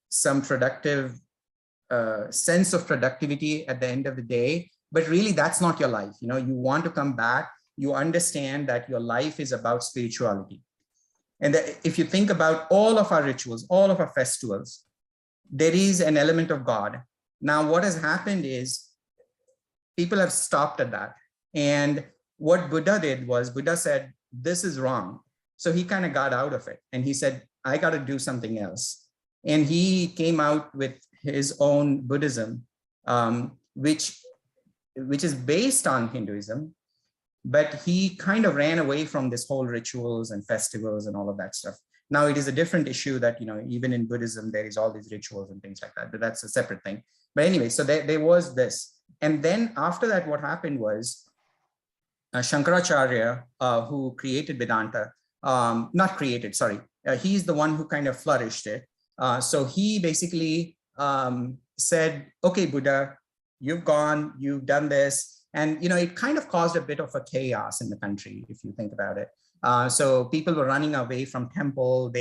some productive sense of productivity at the end of the day, but really that's not your life. You want to come back, you understand that your life is about spirituality. And that if you think about all of our rituals, all of our festivals, there is an element of God. Now, what has happened is people have stopped at that. And what Buddha did was, Buddha said, this is wrong. So he kind of got out of it and he said, I got to do something else. And he came out with his own Buddhism, which is based on Hinduism, but he kind of ran away from this whole rituals and festivals and all of that stuff. Now it is a different issue that, even in Buddhism, there is all these rituals and things like that, but that's a separate thing. But anyway, so there was this. And then after that, what happened was Shankaracharya, who created Vedanta, not created, sorry, he's the one who kind of flourished it. So he basically said, okay, Buddha, you've gone, you've done this. And, it kind of caused a bit of a chaos in the country, if you think about it. So people were running away from temple.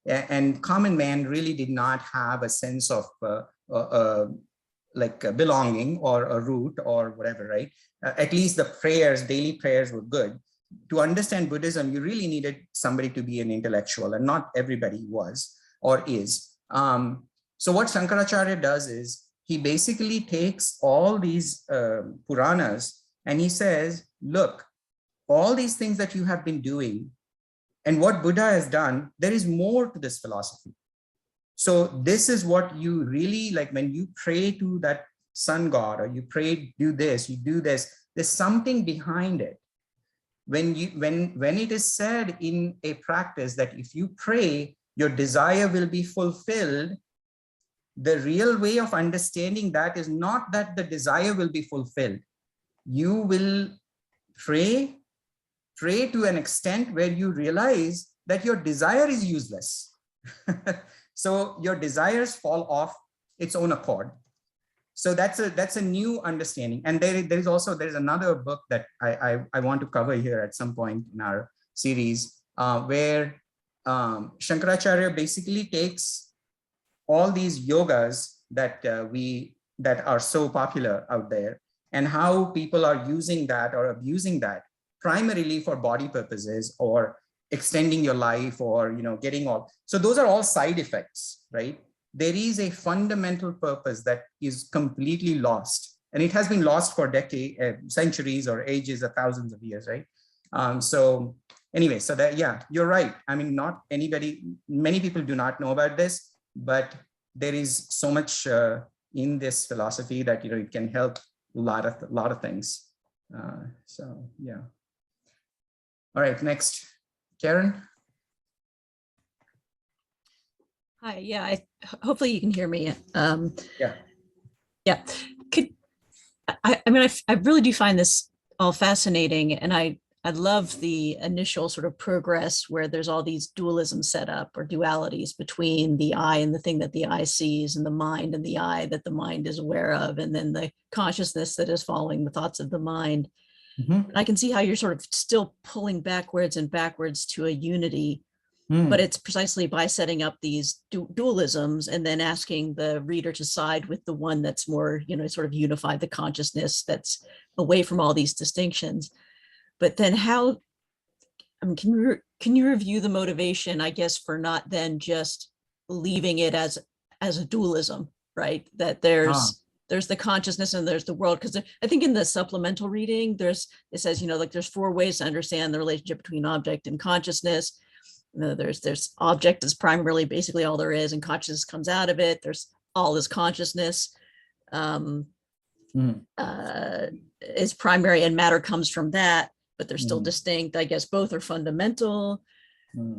And common man really did not have a sense of like belonging or a root or whatever, right? At least the prayers, daily prayers were good. To understand Buddhism, you really needed somebody to be an intellectual, and not everybody was or is. So what Shankaracharya does is he basically takes all these Puranas and he says, look, all these things that you have been doing and what Buddha has done, there is more to this philosophy. So this is what you really like when you pray to that sun god, or you pray, do this, you do this, there's something behind it. When it is said in a practice that if you pray, your desire will be fulfilled, the real way of understanding that is not that the desire will be fulfilled. You will pray to an extent where you realize that your desire is useless. So your desires fall off its own accord. So that's a new understanding. And there's another book that I want to cover here at some point in our series, where Shankaracharya basically takes all these yogas that are so popular out there, and how people are using that or abusing that primarily for body purposes or extending your life or getting all. So those are all side effects, right? There is a fundamental purpose that is completely lost, and it has been lost for decades, centuries, or ages, or thousands of years, right? So anyway, so that, yeah, you're right. I mean, many people do not know about this, but there is so much in this philosophy that it can help a lot of things. So yeah. All right, next, Karen. Hi, yeah, hopefully you can hear me. Yeah. Yeah, I mean, I really do find this all fascinating, and I love the initial sort of progress where there's all these dualisms set up, or dualities between the I and the thing that the eye sees, and the mind and the I that the mind is aware of, and then the consciousness that is following the thoughts of the mind. Mm-hmm. I can see how you're sort of still pulling backwards and backwards to a unity, but it's precisely by setting up these dualisms and then asking the reader to side with the one that's more, sort of unified, the consciousness that's away from all these distinctions. But then how, I mean, can you review the motivation, I guess, for not then just leaving it as a dualism, right? That there's the consciousness and there's the world. Because I think in the supplemental reading, it says, like there's 4 ways to understand the relationship between object and consciousness. There's object is primarily basically all there is, and consciousness comes out of it. There's all this consciousness is primary, and matter comes from that, but they're still distinct. I guess both are fundamental, but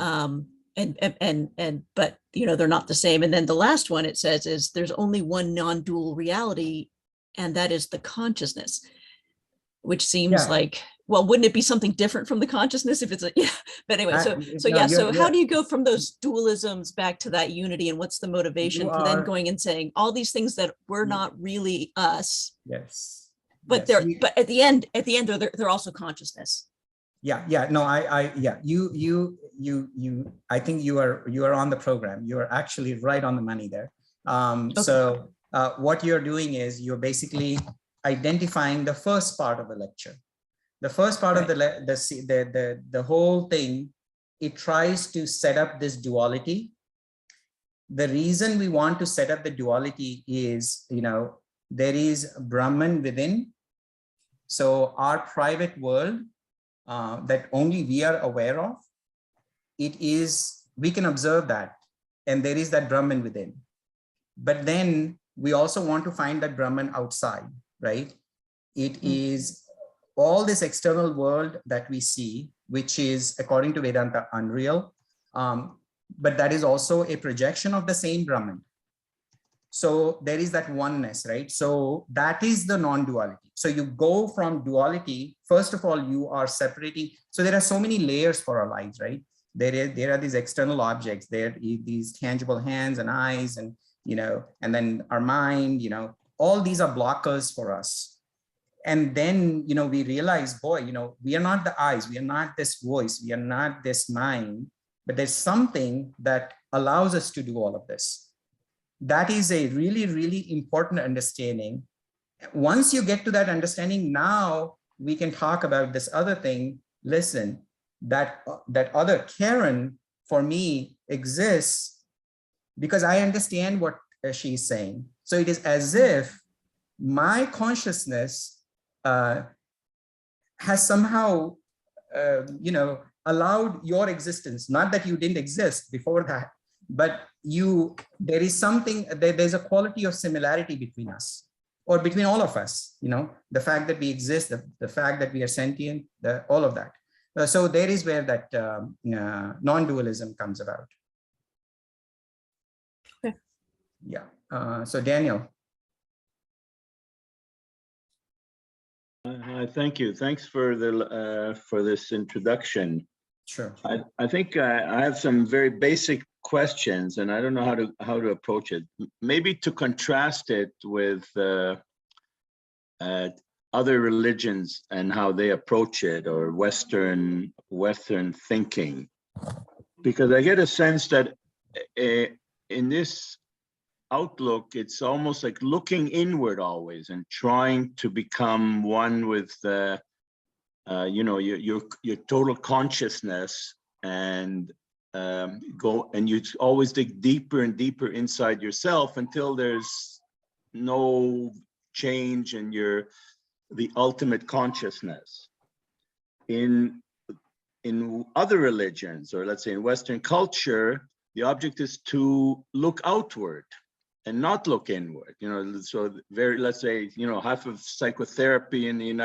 they're not the same. And then the last one it says is there's only one non-dual reality, and that is the consciousness, which seems like, well, wouldn't it be something different from the consciousness if it's but anyway, so how do you go from those dualisms back to that unity, and what's the motivation for then going and saying all these things that were not really us? Yes. But but at the end they're also consciousness. You I think you are on the program. You are actually right on the money there. Okay. So what you're doing is you're basically identifying the first part of the lecture. The first part of the whole thing, it tries to set up this duality. The reason we want to set up the duality is, there is Brahman within. So our private world that only we are aware of, we can observe that, and there is that Brahman within. But then we also want to find that Brahman outside, right? It is all this external world that we see, which is, according to Vedanta, unreal, but that is also a projection of the same Brahman. So there is that oneness, right? So that is the non-duality. So you go from duality, first of all, you are separating. So there are so many layers for our lives, right? There are these external objects, there are these tangible hands and eyes, and, and then our mind, all these are blockers for us. And then, we realize, boy, we are not the eyes, we are not this voice, we are not this mind, but there's something that allows us to do all of this. That is a really, really important understanding. Once you get to that understanding, now we can talk about this other thing. Listen, that other Karen for me exists because I understand what she's saying. So it is as if my consciousness has somehow, allowed your existence. Not that you didn't exist before that, but there is something, there's a quality of similarity between us, or between all of us, the fact that we exist, the fact that we are sentient, all of that. So there is where that non-dualism comes about. Okay. Yeah. So Daniel. Thank you. Thanks for this introduction. Sure. I think I have some very basic questions, and I don't know how to approach it. Maybe to contrast it with other religions and how they approach it, or Western thinking, because I get a sense that in this outlook, it's almost like looking inward always and trying to become one with your total consciousness, and you always dig deeper and deeper inside yourself until there's no change in the ultimate consciousness. In other religions, or let's say in Western culture, the object is to look outward and not look inward. So let's say, half of psychotherapy in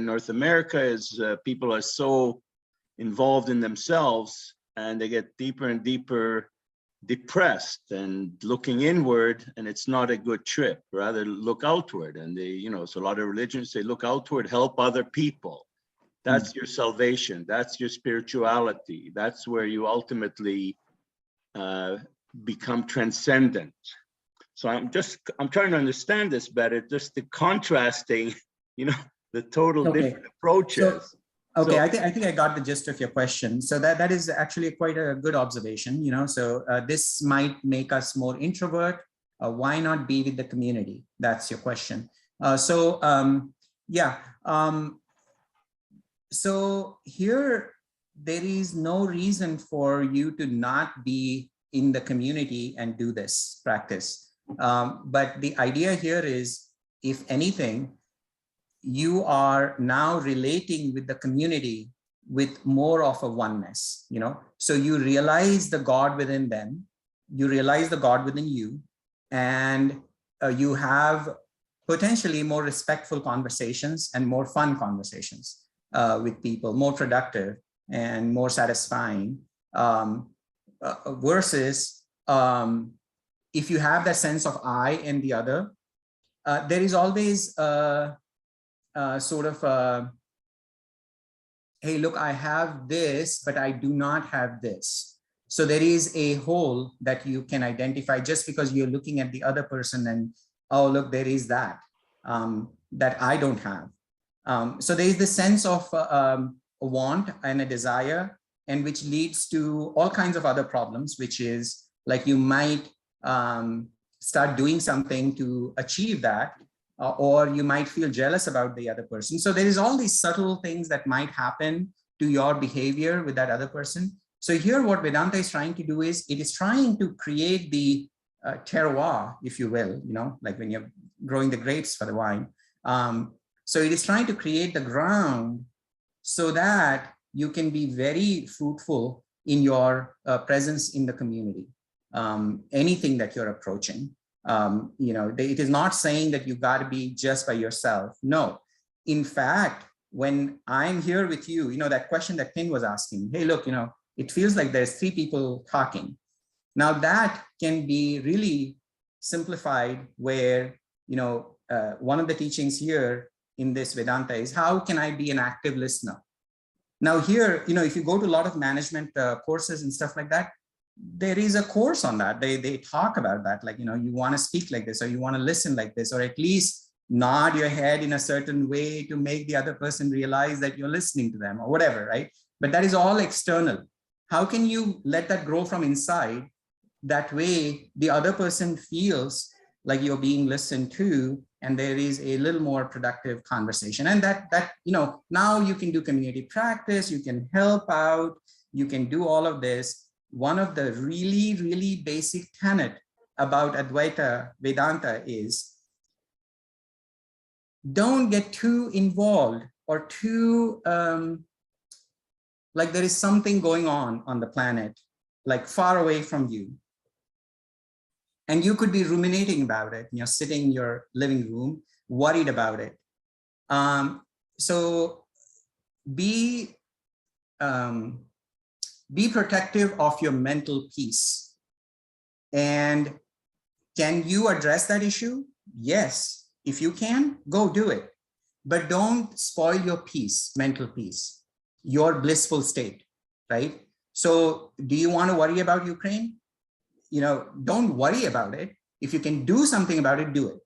North America is people are so involved in themselves, and they get deeper and deeper depressed and looking inward, and it's not a good trip. Rather look outward. And they, so a lot of religions say, look outward, help other people. That's your salvation. That's your spirituality. That's where you ultimately become transcendent. So I'm trying to understand this better, just the contrasting, the total different approaches. Okay, I think I got the gist of your question. So that is actually quite a good observation, So this might make us more introvert. Why not be with the community? That's your question. So here, there is no reason for you to not be in the community and do this practice. But the idea here is, if anything, you are now relating with the community with more of a oneness, So you realize the God within them, you realize the God within you, and you have potentially more respectful conversations and more fun conversations with people, more productive and more satisfying, versus if you have that sense of I and the other, there is always hey, look, I have this, but I do not have this. So there is a hole that you can identify just because you're looking at the other person and, oh, look, there is that, that I don't have. So there is this sense of a want and a desire, and which leads to all kinds of other problems, which is like you might start doing something to achieve that, or you might feel jealous about the other person. So there is all these subtle things that might happen to your behavior with that other person. So here what Vedanta is trying to do is, it is trying to create the terroir, if you will, like when you're growing the grapes for the wine. So it is trying to create the ground so that you can be very fruitful in your presence in the community, anything that you're approaching. It is not saying that you got to be just by yourself. No, in fact, when I'm here with you, that question that Tin was asking, hey, look, it feels like there's 3 people talking. Now that can be really simplified where, one of the teachings here in this Vedanta is, how can I be an active listener? Now here, if you go to a lot of management courses and stuff like that, there is a course on that. They talk about that, like, you want to speak like this, or you want to listen like this, or at least nod your head in a certain way to make the other person realize that you're listening to them, or whatever, right? But that is all external. How can you let that grow from inside? That way, the other person feels like you're being listened to, and there is a little more productive conversation. And that now you can do community practice, you can help out, you can do all of this. One of the really, really basic tenet about Advaita Vedanta is, don't get too involved or too, like there is something going on the planet, like far away from you. And you could be ruminating about it. You're sitting in your living room, worried about it. So be protective of your mental peace. And can you address that issue? Yes. If you can, go do it. But don't spoil your peace, mental peace, your blissful state, right? So do you want to worry about Ukraine? Don't worry about it. If you can do something about it, do it.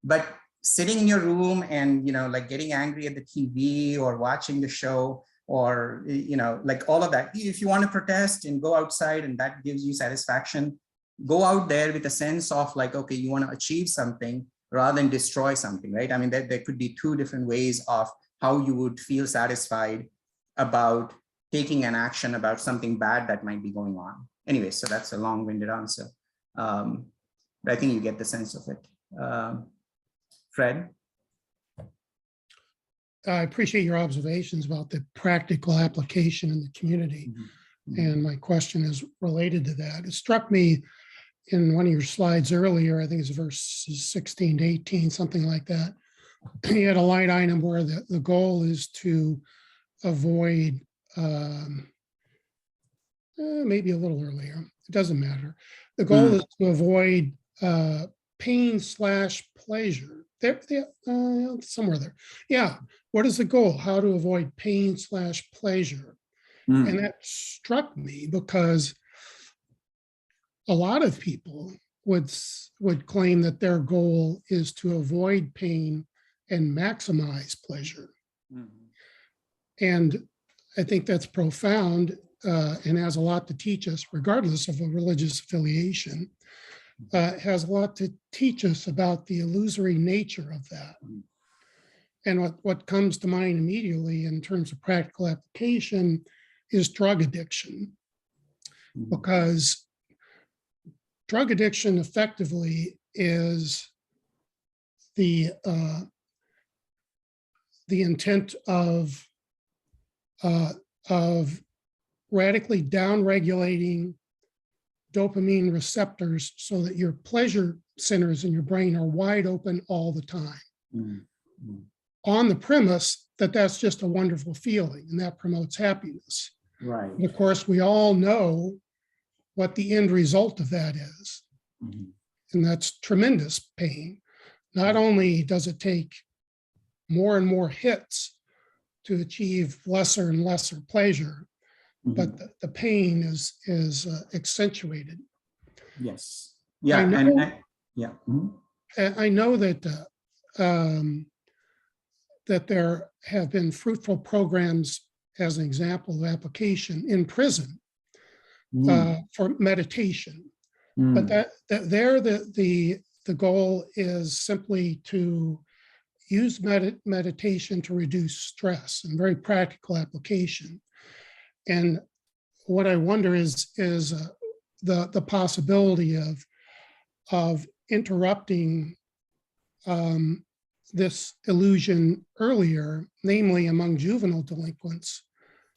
But sitting in your room and, like getting angry at the TV or watching the show, or, like all of that. If you want to protest and go outside and that gives you satisfaction, go out there with a sense of like, okay, you want to achieve something rather than destroy something, right? I mean, there could be 2 different ways of how you would feel satisfied about taking an action about something bad that might be going on. Anyway, so that's a long-winded answer. But I think you get the sense of it. Fred? I appreciate your observations about the practical application in the community. Mm-hmm. And my question is related to that. It struck me in one of your slides earlier, I think it's verses 16 to 18, something like that. You had a line item where the goal is to avoid maybe a little earlier. It doesn't matter. The goal is to avoid pain / pleasure. Somewhere there. Yeah. What is the goal? How to avoid pain / pleasure. And that struck me because a lot of people would claim that their goal is to avoid pain and maximize pleasure. And I think that's profound and has a lot to teach us, regardless of a religious affiliation. Has a lot to teach us about the illusory nature of that. And what comes to mind immediately in terms of practical application is drug addiction, because drug addiction effectively is the intent of radically downregulating dopamine receptors so that your pleasure centers in your brain are wide open all the time, on the premise that that's just a wonderful feeling and that promotes happiness. Right. And of course, we all know what the end result of that is. And that's tremendous pain. Not only does it take more and more hits to achieve lesser and lesser pleasure, but the pain is accentuated. Yes. Yeah. I know that that there have been fruitful programs, as an example of application, in prison for meditation. But the goal is simply to use meditation to reduce stress, and very practical application. And what I wonder is the possibility of interrupting this illusion earlier, namely among juvenile delinquents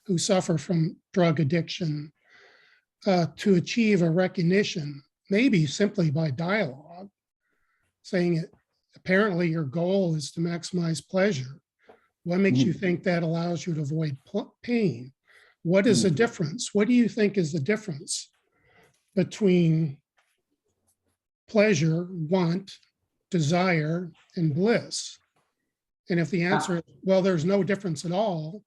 who suffer from drug addiction, to achieve a recognition, maybe simply by dialogue, saying it. Apparently, your goal is to maximize pleasure. What makes you think that allows you to avoid pain? What is the difference? What do you think is the difference between pleasure, want, desire, and bliss? And if the answer is, well, there's no difference at all,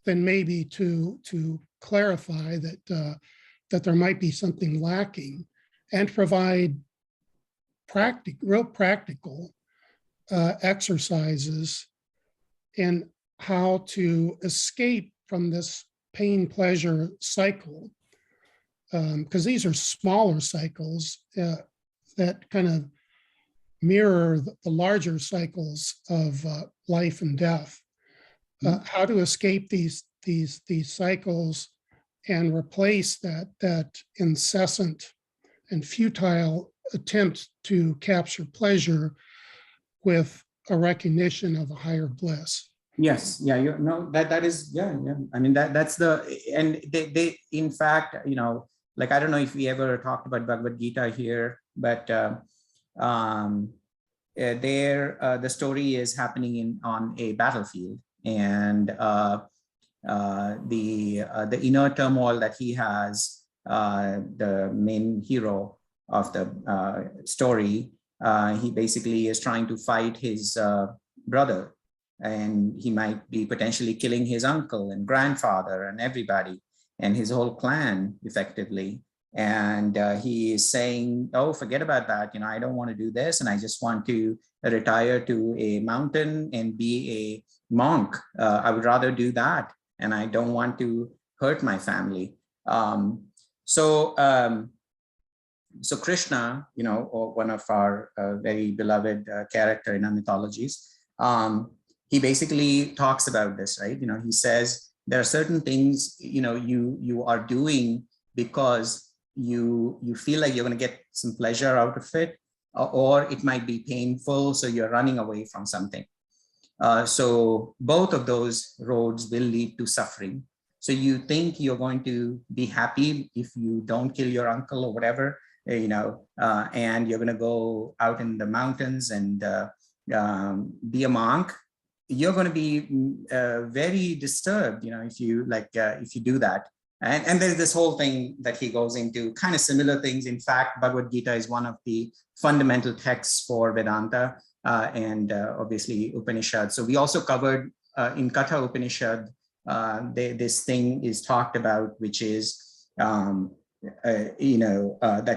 then maybe to clarify that that there might be something lacking, and provide real practical exercises in how to escape from this pain pleasure cycle, because these are smaller cycles that kind of mirror the larger cycles of life and death. How to escape these cycles and replace that incessant and futile attempt to capture pleasure with a recognition of a higher bliss. Yes, yeah, that is, yeah. I mean, that's and they in fact, like, I don't know if we ever talked about Bhagavad Gita here, but the story is happening on a battlefield, and the inner turmoil that he has, the main hero of the story, he basically is trying to fight his brother, and he might be potentially killing his uncle and grandfather and everybody and his whole clan effectively. And he is saying, oh, forget about that. I don't want to do this. And I just want to retire to a mountain and be a monk. I would rather do that. And I don't want to hurt my family. So Krishna, or one of our very beloved character in our mythologies, he basically talks about this, right? He says there are certain things, you are doing because you feel like you're going to get some pleasure out of it, or it might be painful, so you're running away from something. So both of those roads will lead to suffering. So you think you're going to be happy if you don't kill your uncle or whatever, and you're going to go out in the mountains and be a monk. you're going to be very disturbed, if you if you do that. And there's this whole thing that he goes into, kind of similar things. In fact, Bhagavad Gita is one of the fundamental texts for Vedanta and obviously Upanishad. So we also covered in Katha Upanishad, this thing is talked about, which is, that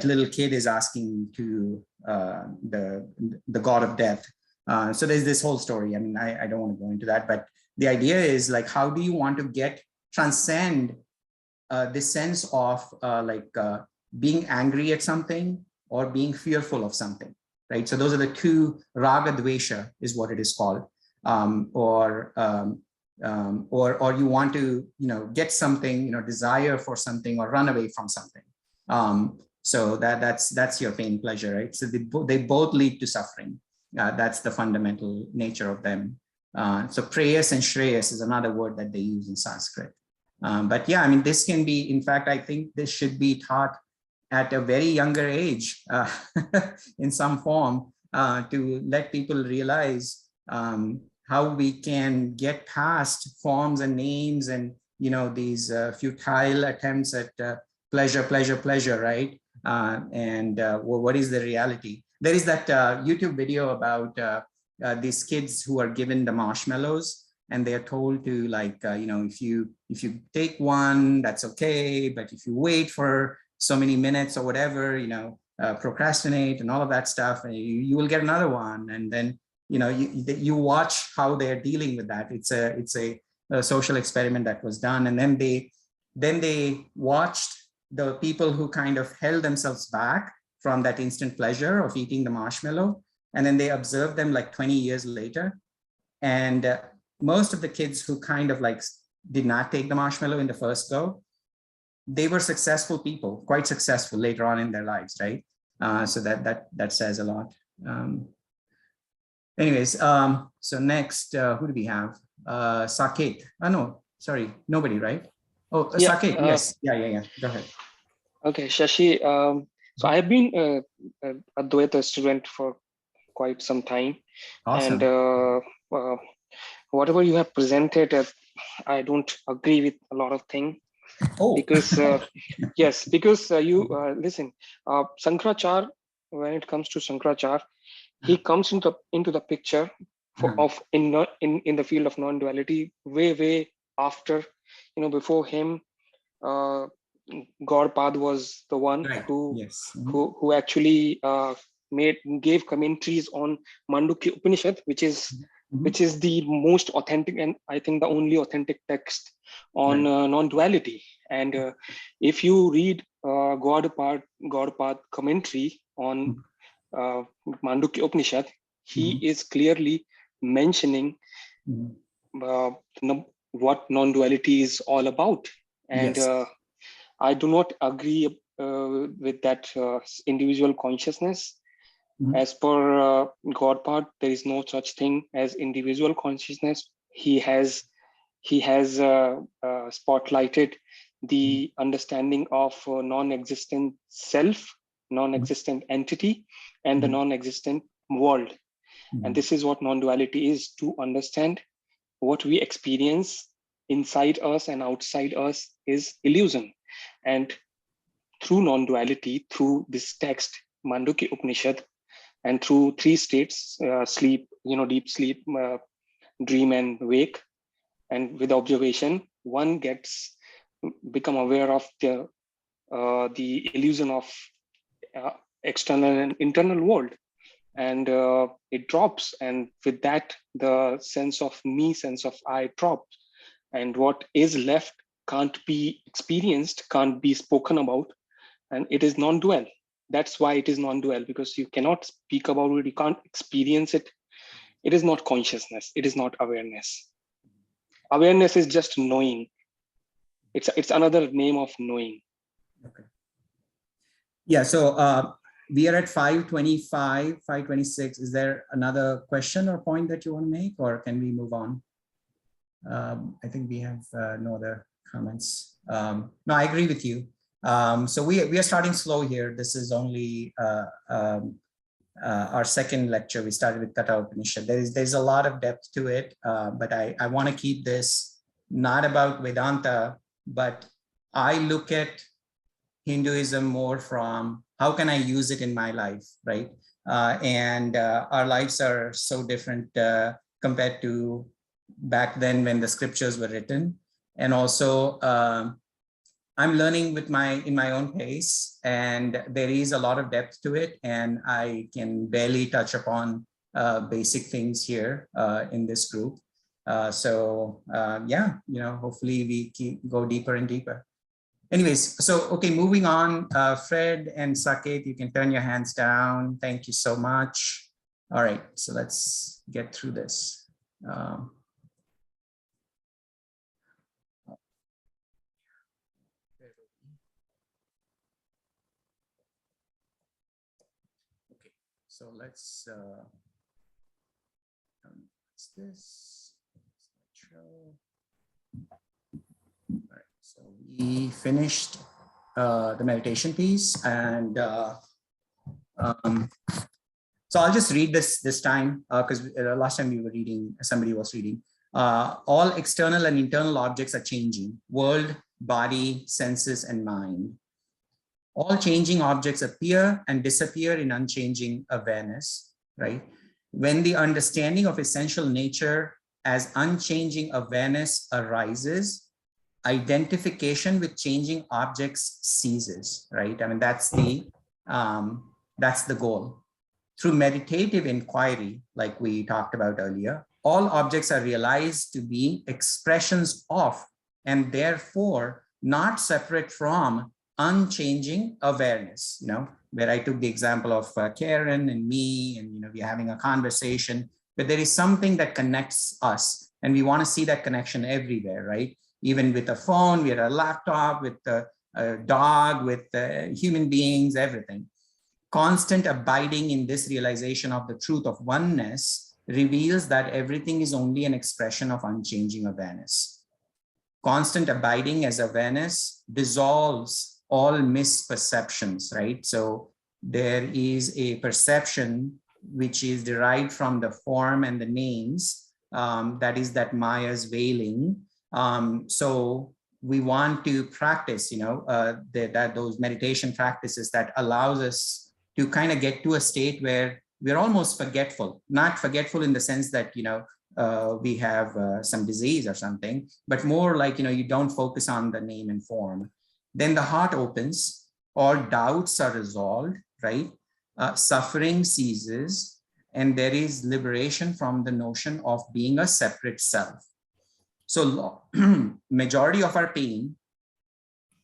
little kid is asking to the god of death. So there's this whole story. I mean, I don't want to go into that, but the idea is like, how do you want to transcend this sense of being angry at something or being fearful of something, right? So those are the two. Raga dvesha is what it is called, or you want to get something, desire for something or run away from something. So that's your pain pleasure, right? So they both lead to suffering. That's the fundamental nature of them. So preyas and shreyas is another word that they use in Sanskrit. But yeah, I mean, this can be, in fact, I think this should be taught at a very younger age in some form to let people realize how we can get past forms and names and, these futile attempts at pleasure, right? What is the reality? There is that YouTube video about these kids who are given the marshmallows, and they are told to if you take one, that's okay, but if you wait for so many minutes or whatever, procrastinate and all of that stuff, and you will get another one. And then you watch how they're dealing with that. It's a social experiment that was done, and then they watched the people who kind of held themselves back from that instant pleasure of eating the marshmallow, and then they observed them like 20 years later, and most of the kids who kind of did not take the marshmallow in the first go, they were successful people, quite successful later on in their lives, right? So that says a lot. Anyways, so next, who do we have? Saket. Oh, no, sorry, nobody, right? Oh, yeah, Saket, yes. Yeah. Go ahead. Okay, Shashi. So I have been a Advaita student for quite some time. Awesome. And whatever you have presented, I don't agree with a lot of things. Oh. Because yes, because you listen, Shankaracharya, when it comes to Shankaracharya, he comes into the picture in the field of non-duality way after, before him. Gaudapad was the one who actually gave commentaries on Mandukya Upanishad, which is the most authentic and I think the only authentic text on non-duality. And if you read Gaudapad commentary on Mandukya Upanishad, he is clearly mentioning what non-duality is all about. And I do not agree with that individual consciousness. As per Gaudapad, there is no such thing as individual consciousness. He has spotlighted the understanding of non-existent self, non-existent entity, and the non-existent world. And this is what non-duality is, to understand what we experience inside us and outside us is illusion. And through non-duality, through this text, Mandukya Upanishad, and through three states, sleep, deep sleep, dream and wake, and with observation, one become aware of the illusion of external and internal world, and it drops, and with that the sense of me, sense of I drops, and what is left can't be experienced, can't be spoken about, and it is non-dual. That's why it is non-dual, because you cannot speak about it, you can't experience it. It is not consciousness, it is not awareness. Awareness is just knowing. It's another name of knowing. Okay. Yeah, so we are at 5:25, 5:26. Is there another question or point that you want to make, or can we move on? I think we have no other comments. No, I agree with you. So we are starting slow here. This is only our second lecture, we started with Katha Upanishad. There's a lot of depth to it, but I want to keep this not about Vedanta, but I look at Hinduism more from how can I use it in my life, right? Our lives are so different compared to back then when the scriptures were written. And also, I'm learning in my own pace, and there is a lot of depth to it, and I can barely touch upon basic things here in this group. Yeah, hopefully we go deeper and deeper. Anyways, so okay, moving on. Fred and Saket, you can turn your hands down. Thank you so much. All right, so let's get through this. So let's what's this? Show. All right, so we finished the meditation piece, and so I'll just read this time because last time we were reading, somebody was reading. All external and internal objects are changing: world, body, senses, and mind. All changing objects appear and disappear in unchanging awareness, right? When the understanding of essential nature as unchanging awareness arises, identification with changing objects ceases, right? I mean, that's the goal. Through meditative inquiry, like we talked about earlier, all objects are realized to be expressions of, and therefore not separate from, unchanging awareness, where I took the example of Karen and me, and we're having a conversation, but there is something that connects us, and we want to see that connection everywhere, right? Even with a phone, with a laptop, with a dog, with human beings, everything. Constant abiding in this realization of the truth of oneness reveals that everything is only an expression of unchanging awareness. Constant abiding as awareness dissolves all misperceptions, right? So there is a perception which is derived from the form and the names, that is that Maya's veiling. So we want to practice, those meditation practices that allows us to kind of get to a state where we're almost forgetful, not forgetful in the sense that, we have some disease or something, but more like, you don't focus on the name and form. Then the heart opens, all doubts are resolved, right? Suffering ceases, and there is liberation from the notion of being a separate self. So majority of our pain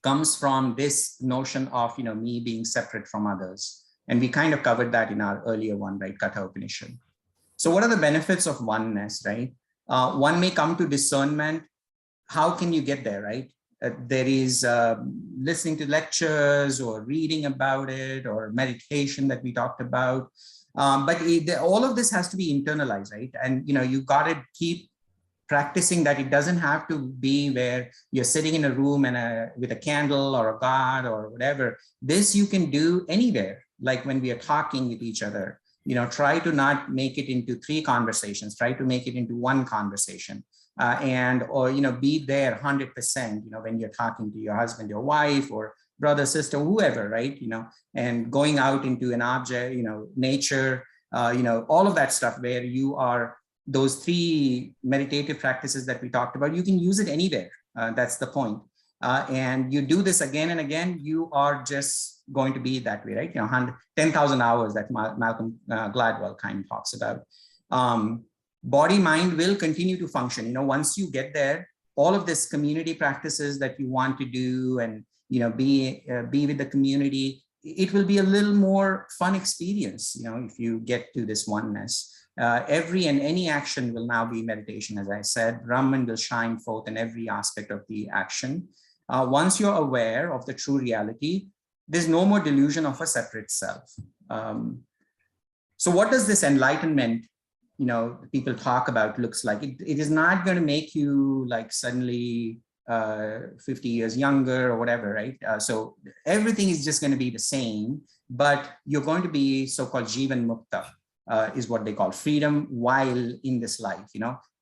comes from this notion of, me being separate from others. And we kind of covered that in our earlier one, right? Katha Upanishad. So what are the benefits of oneness, right? One may come to discernment. How can you get there, right? There is listening to lectures or reading about it or meditation that we talked about. But all of this has to be internalized, right? And, you got to keep practicing that. It doesn't have to be where you're sitting in a room and with a candle or a god or whatever. This you can do anywhere. Like when we are talking with each other, try to not make it into 3 conversations, try to make it into 1 conversation. Or be there 100%, when you're talking to your husband, your wife, or brother, sister, whoever, right? And going out into an object, nature, all of that stuff where you are, those 3 meditative practices that we talked about, you can use it anywhere. That's the point. And you do this again and again, you are just going to be that way, right? 10,000 hours that Malcolm Gladwell kind of talks about. Body mind will continue to function. Once you get there, all of this community practices that you want to do and be with the community, it will be a little more fun experience. If you get to this oneness, every and any action will now be meditation. As I said, Brahman will shine forth in every aspect of the action. Once you're aware of the true reality, there's no more delusion of a separate self. So what does this enlightenment people talk about looks like? It is not going to make you like suddenly 50 years younger or whatever, right? So everything is just going to be the same, but you're going to be so-called Jivan Mukta, is what they call freedom while in this life.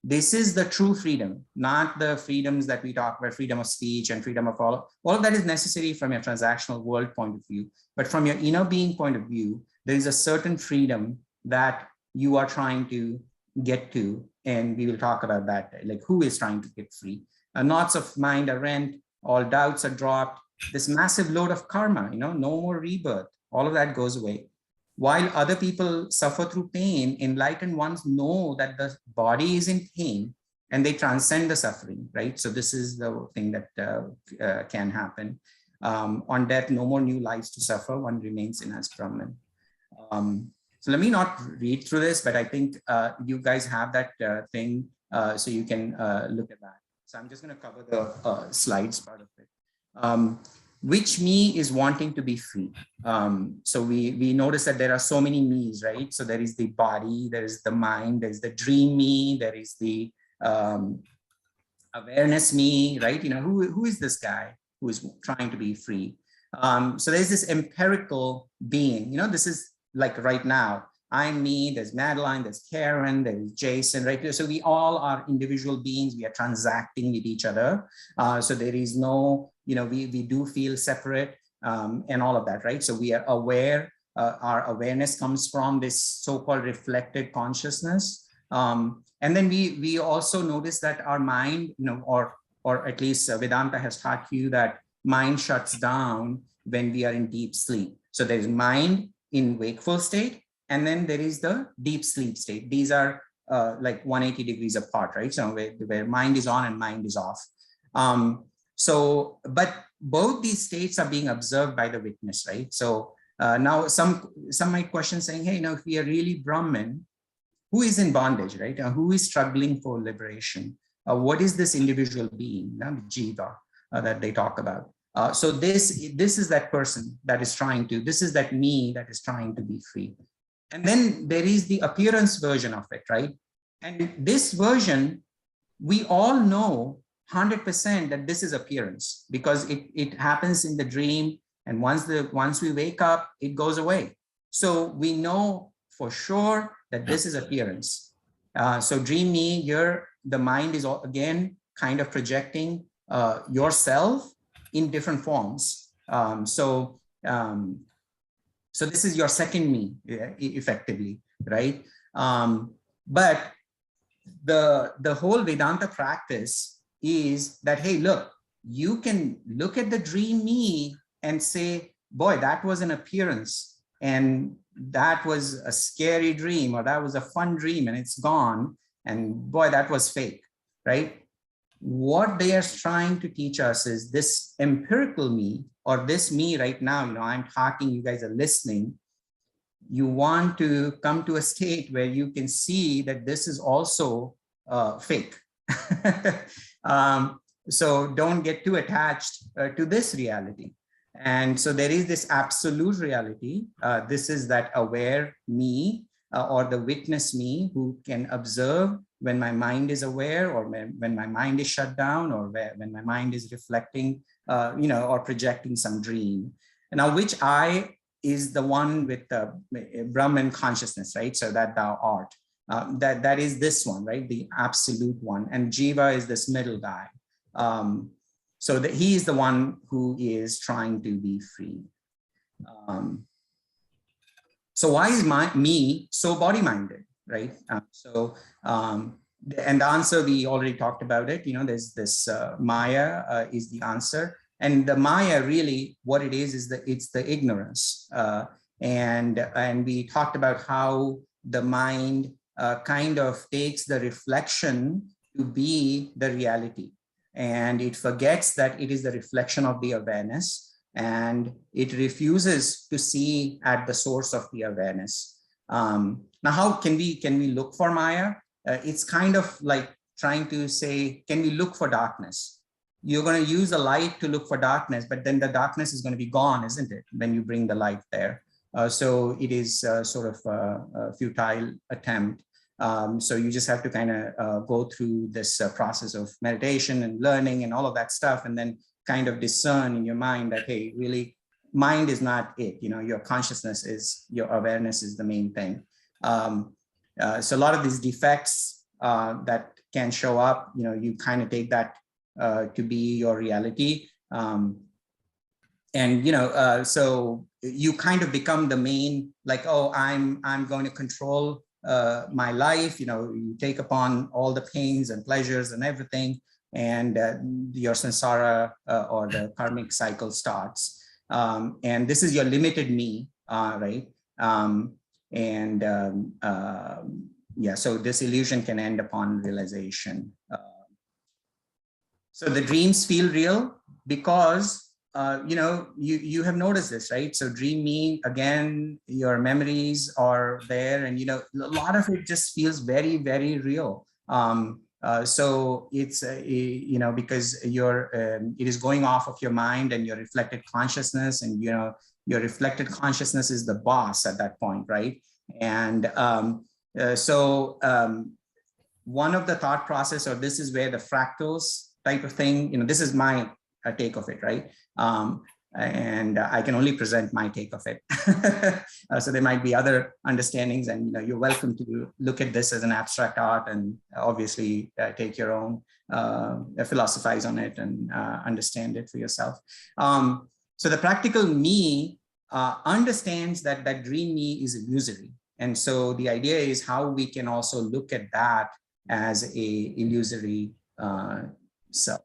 This is the true freedom, not the freedoms that we talk about, freedom of speech and freedom of all of that is necessary from your transactional world point of view. But from your inner being point of view, there is a certain freedom that you are trying to get to. And we will talk about that, like who is trying to get free. Knots of mind are rent, all doubts are dropped, this massive load of karma, no more rebirth, all of that goes away. While other people suffer through pain, enlightened ones know that the body is in pain and they transcend the suffering, right? So this is the thing that can happen. On death, no more new lives to suffer, one remains in as Brahman. So let me not read through this, but I think you guys have that thing, so you can look at that. So I'm just going to cover the slides part of it. Which me is wanting to be free? So we notice that there are so many me's, right? So there is the body, there is the mind, there's the dream me, there is the awareness me, right? Who is this guy who is trying to be free? So there's this empirical being, this is like right now, I'm me, there's Madeline, there's Karen, there's Jason, right? So we all are individual beings, we are transacting with each other. So there is no, we do feel separate and all of that, right? So we are aware, our awareness comes from this so-called reflected consciousness. And then we also notice that our mind, or at least Vedanta has taught you that mind shuts down when we are in deep sleep. So there's mind in wakeful state, and then there is the deep sleep state. These are like 180 degrees apart, right? So where mind is on and mind is off. But both these states are being observed by the witness, right? So now some might question saying, hey, if we are really Brahman, who is in bondage, right? Who is struggling for liberation? What is this individual being, Jiva, that they talk about? So this is that person that is this is that me that is trying to be free. And then there is the appearance version of it, right? And this version, we all know 100% that this is appearance, because it happens in the dream. And once we wake up, it goes away. So we know for sure that this is appearance. So dream me, the mind is again kind of projecting yourself in different forms. So this is your second me, effectively, right? But the whole Vedanta practice is that, hey, look, you can look at the dream me and say, boy, that was an appearance, and that was a scary dream, or that was a fun dream and it's gone, and boy, that was fake, right? What they are trying to teach us is this empirical me, or this me right now, I'm talking, you guys are listening. You want to come to a state where you can see that this is also fake. So don't get too attached to this reality. And so there is this absolute reality. This is that aware me, or the witness me, who can observe when my mind is aware, or when my mind is shut down, or when my mind is reflecting, or projecting some dream. Now, which I is the one with the Brahman consciousness, right? So that thou art. That is this one, right? The absolute one. And Jiva is this middle guy. So that he is the one who is trying to be free. So why is me so body-minded, right? And the answer, we already talked about it. There's this Maya is the answer. And the Maya, really, what it is it's the ignorance. And we talked about how the mind kind of takes the reflection to be the reality. And it forgets that it is the reflection of the awareness, and it refuses to see at the source of the awareness. Now, how can we look for Maya? It's kind of like trying to say, can we look for darkness? You're going to use a light to look for darkness, but then the darkness is going to be gone, isn't it, when you bring the light there? So it is sort of a futile attempt. So you just have to kind of go through this process of meditation and learning and all of that stuff, and then kind of discern in your mind that, hey, really, mind is not it. Your consciousness is, your awareness is the main thing. So a lot of these defects that can show up, you kind of take that to be your reality. So you kind of become the main, like, oh, I'm going to control my life. You take upon all the pains and pleasures and everything, and your samsara or the karmic cycle starts. And this is your limited me, right? Yeah, so this illusion can end upon realization. So the dreams feel real because you have noticed this, right? So dream me, again, your memories are there, and a lot of it just feels very, very real. So it's because it is going off of your mind and your reflected consciousness, and your reflected consciousness is the boss at that point, right? And one of the thought process, or this is where the fractals type of thing, this is my take of it, right? And I can only present my take of it. So there might be other understandings, and you're welcome to look at this as an abstract art, and obviously take your own, philosophize on it, and understand it for yourself. So the practical me understands that that dream me is illusory. And so the idea is how we can also look at that as a illusory self.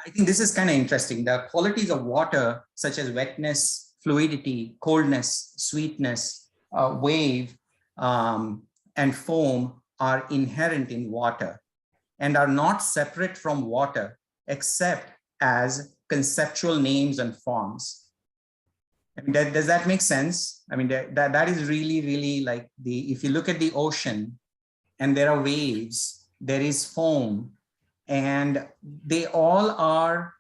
I think this is kind of interesting. The qualities of water, such as wetness, fluidity, coldness, sweetness, wave, and foam, are inherent in water and are not separate from water except as conceptual names and forms. I mean, does that make sense? I mean, that is really, really like if you look at the ocean and there are waves, there is foam, and they all are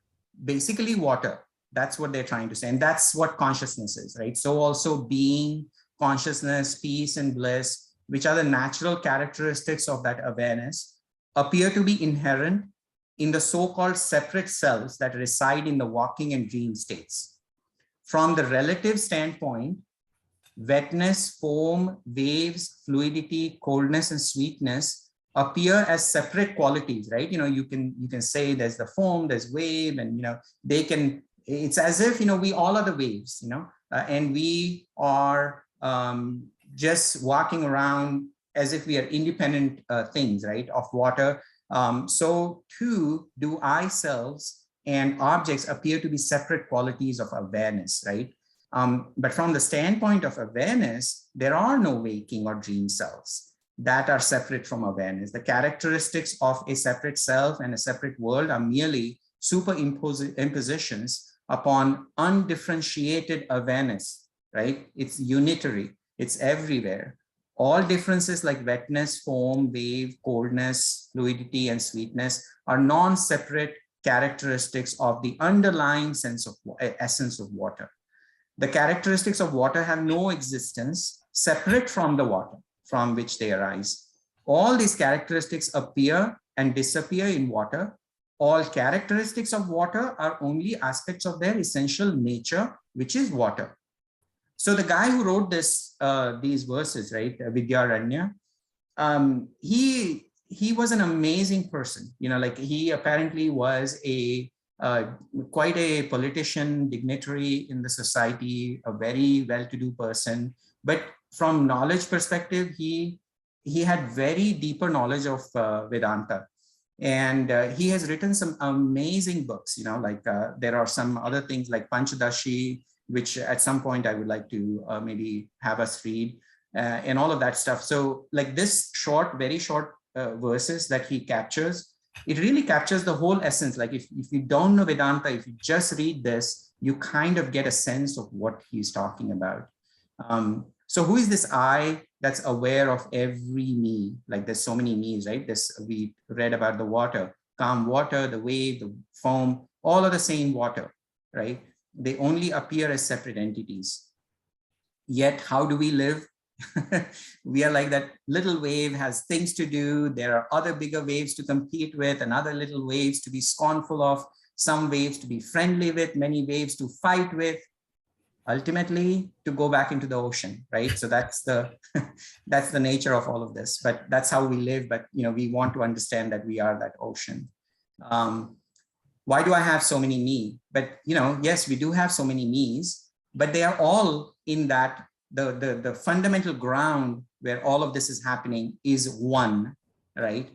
basically water. That's what they're trying to say. And that's what consciousness is, right? So also being, consciousness, peace, and bliss, which are the natural characteristics of that awareness, appear to be inherent in the so-called separate selves that reside in the waking and dream states. From the relative standpoint, wetness, foam, waves, fluidity, coldness, and sweetness appear as separate qualities, right? You can say there's the foam, there's wave, and they can. It's as if we all are the waves, and we are just walking around as if we are independent things, right, of water. So too do I selves and objects appear to be separate qualities of awareness, right? But from the standpoint of awareness, there are no waking or dream selves that are separate from awareness. The characteristics of a separate self and a separate world are merely superimpositions upon undifferentiated awareness, right? It's unitary, it's everywhere. All differences like wetness, foam, wave, coldness, fluidity, and sweetness are non-separate characteristics of the underlying essence of water. The characteristics of water have no existence separate from the water from which they arise. All these characteristics appear and disappear in water. All characteristics of water are only aspects of their essential nature, which is water. So the guy who wrote these verses, right, Vidyarnya, he was an amazing person. Like he apparently was quite a politician, dignitary in the society, a very well-to-do person. But from knowledge perspective, he had very deeper knowledge of Vedanta. And he has written some amazing books, like there are some other things like Panchadashi, which at some point I would like to maybe have us read, and all of that stuff. So like this very short verses that he captures, it really captures the whole essence. Like if you don't know Vedanta, if you just read this, you kind of get a sense of what he's talking about. So who is this I that's aware of every me? Like there's so many me's, right? We read about the water, calm water, the wave, the foam, all are the same water, right? They only appear as separate entities. Yet how do we live? We are like that little wave has things to do. There are other bigger waves to compete with and other little waves to be scornful of, some waves to be friendly with, many waves to fight with, ultimately to go back into the ocean, right? So that's the that's the nature of all of this, but that's how we live. But we want to understand that we are that ocean. Why do I have so many me? But yes, we do have so many me's, but they are all in that the fundamental ground where all of this is happening is one, right?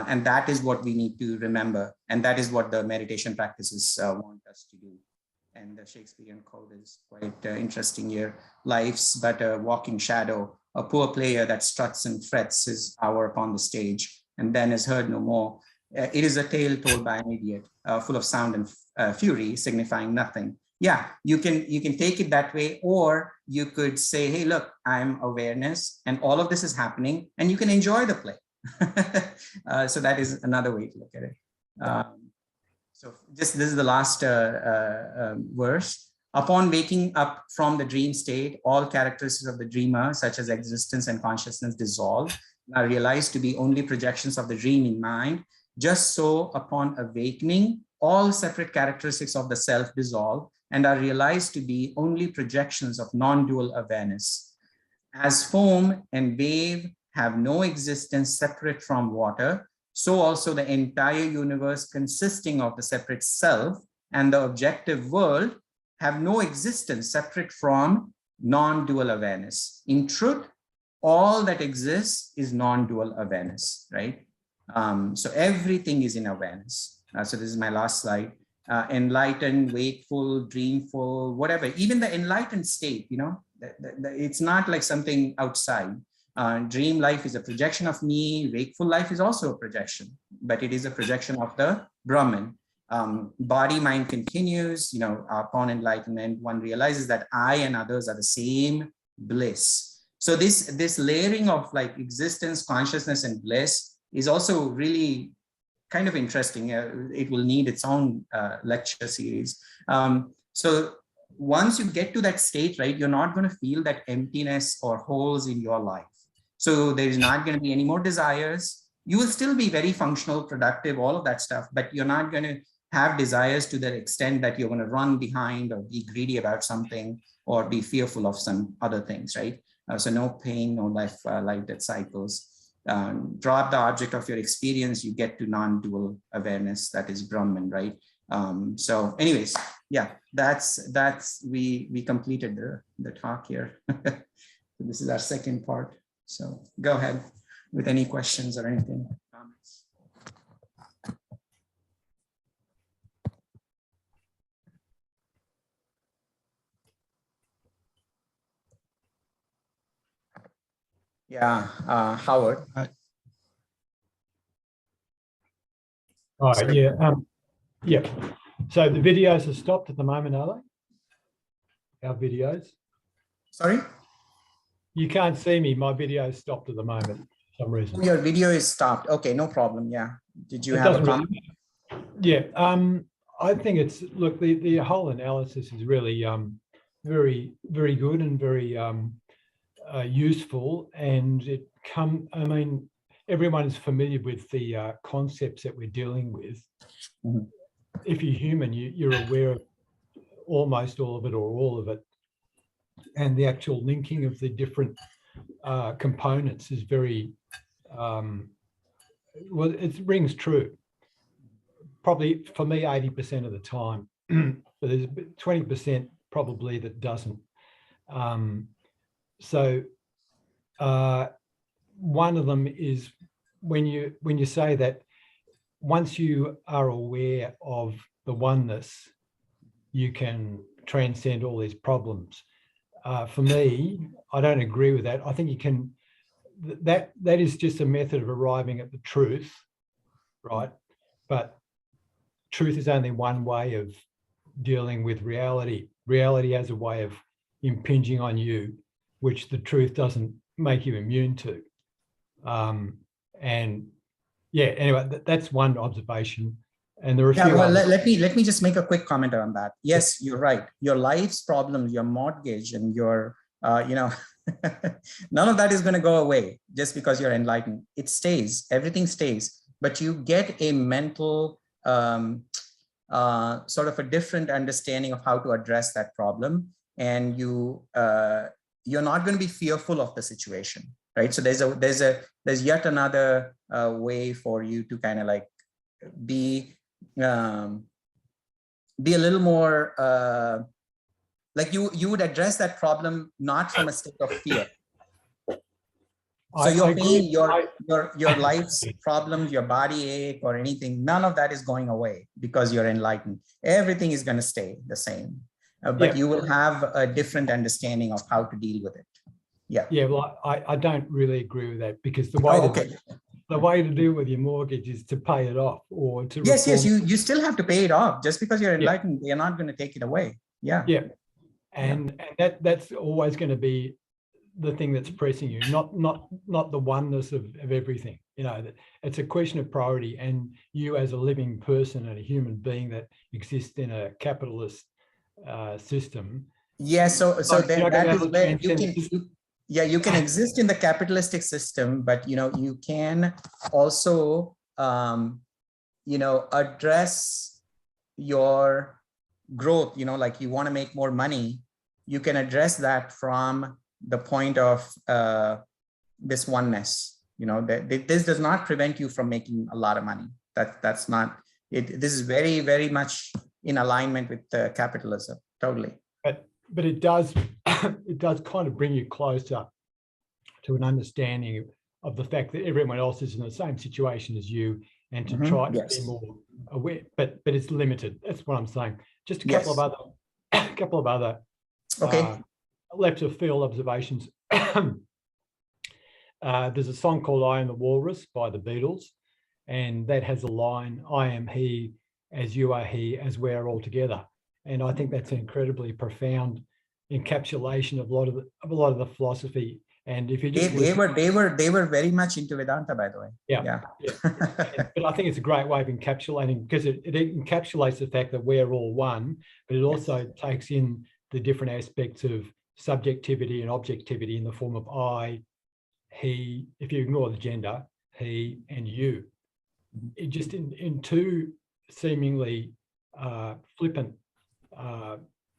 And that is what we need to remember, and that is what the meditation practices want us to do. And the Shakespearean quote is quite interesting here. Life's but a walking shadow, a poor player that struts and frets his hour upon the stage, and then is heard no more. It is a tale told by an idiot, full of sound and fury, signifying nothing. Yeah, you can take it that way, or you could say, hey, look, I'm awareness, and all of this is happening, and you can enjoy the play. So that is another way to look at it. So this is the last verse. Upon waking up from the dream state, all characteristics of the dreamer, such as existence and consciousness, dissolve, are realized to be only projections of the dreaming mind. Just so, upon awakening, all separate characteristics of the self dissolve and are realized to be only projections of non-dual awareness. As foam and wave have no existence separate from water, so also the entire universe consisting of the separate self and the objective world have no existence separate from non-dual awareness. In truth, all that exists is non-dual awareness, right? So everything is in awareness. So this is my last slide. Enlightened, wakeful, dreamful, whatever, even the enlightened state, it's not like something outside. Dream life is a projection of me. Wakeful life is also a projection, but it is a projection of the Brahman. Body mind continues, upon enlightenment, one realizes that I and others are the same bliss. So this layering of like existence, consciousness, and bliss is also really kind of interesting. It will need its own lecture series. So once you get to that state, right, you're not going to feel that emptiness or holes in your life. So there is not going to be any more desires. You will still be very functional, productive, all of that stuff, but you're not going to have desires to the extent that you're going to run behind or be greedy about something or be fearful of some other things, right? So no pain, no life that cycles. Drop the object of your experience, you get to non-dual awareness, that is Brahman, right? So anyways, yeah, we completed the talk here. This is our second part. So go ahead with any questions or anything, comments. Yeah, Howard. All right, yeah. So the videos are stopped at the moment, are they? Our videos? Sorry? You can't see me. My video is stopped at the moment for some reason. Your video is stopped. Okay, no problem. Yeah. Did you have a comment? Yeah. I think it's, look, the whole analysis is really very, very good and very useful. And I mean, everyone is familiar with the concepts that we're dealing with. Mm-hmm. If you're human, you're aware of almost all of it or all of it. And the actual linking of the different components is very, well, it rings true. Probably for me, 80% of the time, but there's 20% probably that doesn't. So one of them is when you say that once you are aware of the oneness, you can transcend all these problems. For me, I don't agree with that. I think you can, that is just a method of arriving at the truth, right? But truth is only one way of dealing with reality. Reality has a way of impinging on you, which the truth doesn't make you immune to. And yeah, anyway, that's one observation. And there are a few well, let me just make a quick comment on that. Yes, you're right. Your life's problems, your mortgage and your, None of that is going to go away just because you're enlightened. It stays, everything stays, but you get a mental sort of a different understanding of how to address that problem. And you're not going to be fearful of the situation, right? So there's yet another way for you to kind of like be a little more like you would address that problem not from a state of fear. So your pain, your life's problems, your body ache or anything, none of that is going away because you're enlightened. Everything is going to stay the same, but you will have a different understanding of how to deal with it. Yeah. Yeah. Well, I don't really agree with that, because the way the way to deal with your mortgage is to pay it off, or to yes, you still have to pay it off. Just because you're enlightened, they're not going to take it away. Yeah. Yeah. And that's always going to be the thing that's pressing you, not the oneness of everything. You know, it's a question of priority, and you as a living person and a human being that exists in a capitalist system. Yeah, so that is where you can exist in the capitalistic system, but you can also address your growth. Like you want to make more money, you can address that from the point of this oneness. This does not prevent you from making a lot of money. That's not it. This is very, very much in alignment with capitalism. Totally. But it does kind of bring you closer to an understanding of the fact that everyone else is in the same situation as you, and to try to be more aware. But it's limited. That's what I'm saying. Just a couple of other left of field observations. There's a song called "I Am the Walrus" by the Beatles, and that has a line, "I am he, as you are he, as we are all together." And I think that's an incredibly profound encapsulation of a lot of the philosophy. And if you just they were very much into Vedanta, by the way. Yeah. But I think it's a great way of encapsulating, because it encapsulates the fact that we're all one, but it also takes in the different aspects of subjectivity and objectivity in the form of I, he, if you ignore the gender, he and you. It just in two seemingly flippant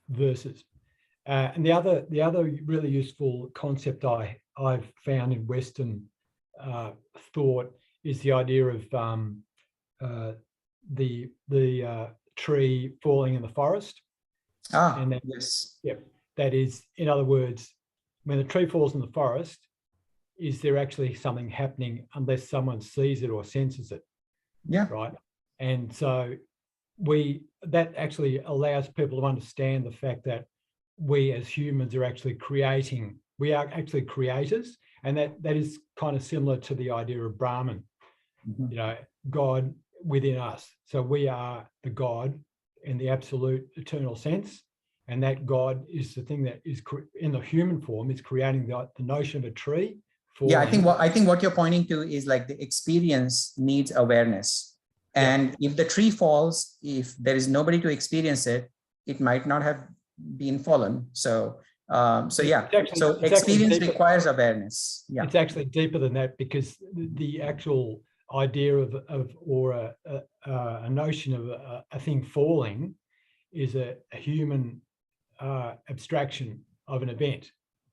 verses. And the other really useful concept I've found in Western thought is the idea of the tree falling in the forest. And that, that is, in other words, when the tree falls in the forest, is there actually something happening unless someone sees it or senses it? Yeah. Right. And so that actually allows people to understand the fact that we as humans are actually creating. We are actually creators, and that is kind of similar to the idea of Brahman, God within us. So we are the God in the absolute eternal sense, and that God is the thing that is in the human form is creating the notion of a tree. I think what you're pointing to is like the experience needs awareness, and if the tree falls, if there is nobody to experience it, it might not have been fallen. So experience requires awareness. Yeah, it's actually deeper than that, because the actual idea of a notion of a thing falling is a human abstraction of an event.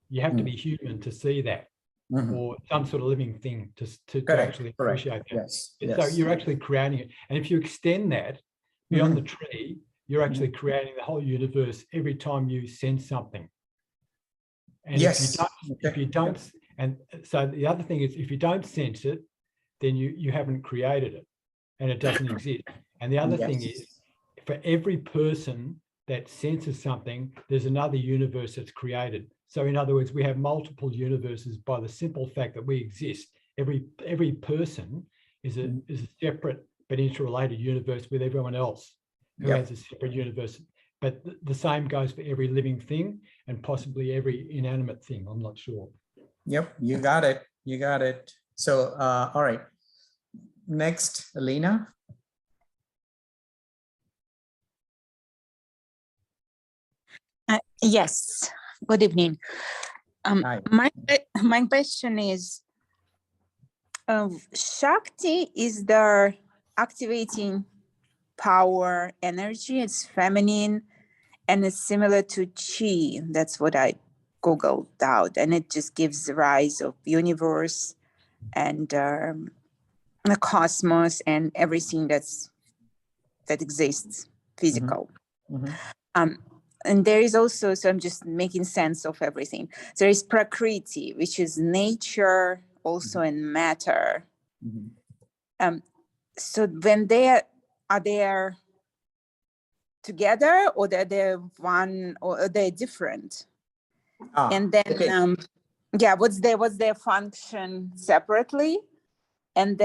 You have to be human to see that, or some sort of living thing to actually appreciate that. So you're actually creating it, and if you extend that beyond the tree, you're actually creating the whole universe every time you sense something. And if you don't, and so the other thing is, if you don't sense it, then you haven't created it, and it doesn't exist. And the other thing is, for every person that senses something, there's another universe that's created. So in other words, we have multiple universes by the simple fact that we exist. Every person is a separate but interrelated universe with everyone else who has a separate universe. But the same goes for every living thing and possibly every inanimate thing. I'm not sure. Yep, you got it. So, all right. Next, Elena. Yes, good evening. Hi. My question is, Shakti is the activating power energy. It's feminine, and it's similar to Chi. That's what I Googled out, and it just gives the rise of universe and the cosmos and everything that exists, physical. And there is also, so I'm just making sense of everything. There is Prakriti, which is nature, also in matter. So when are they together, or they're one, or they're different? And then, okay. Yeah, what's their function separately? And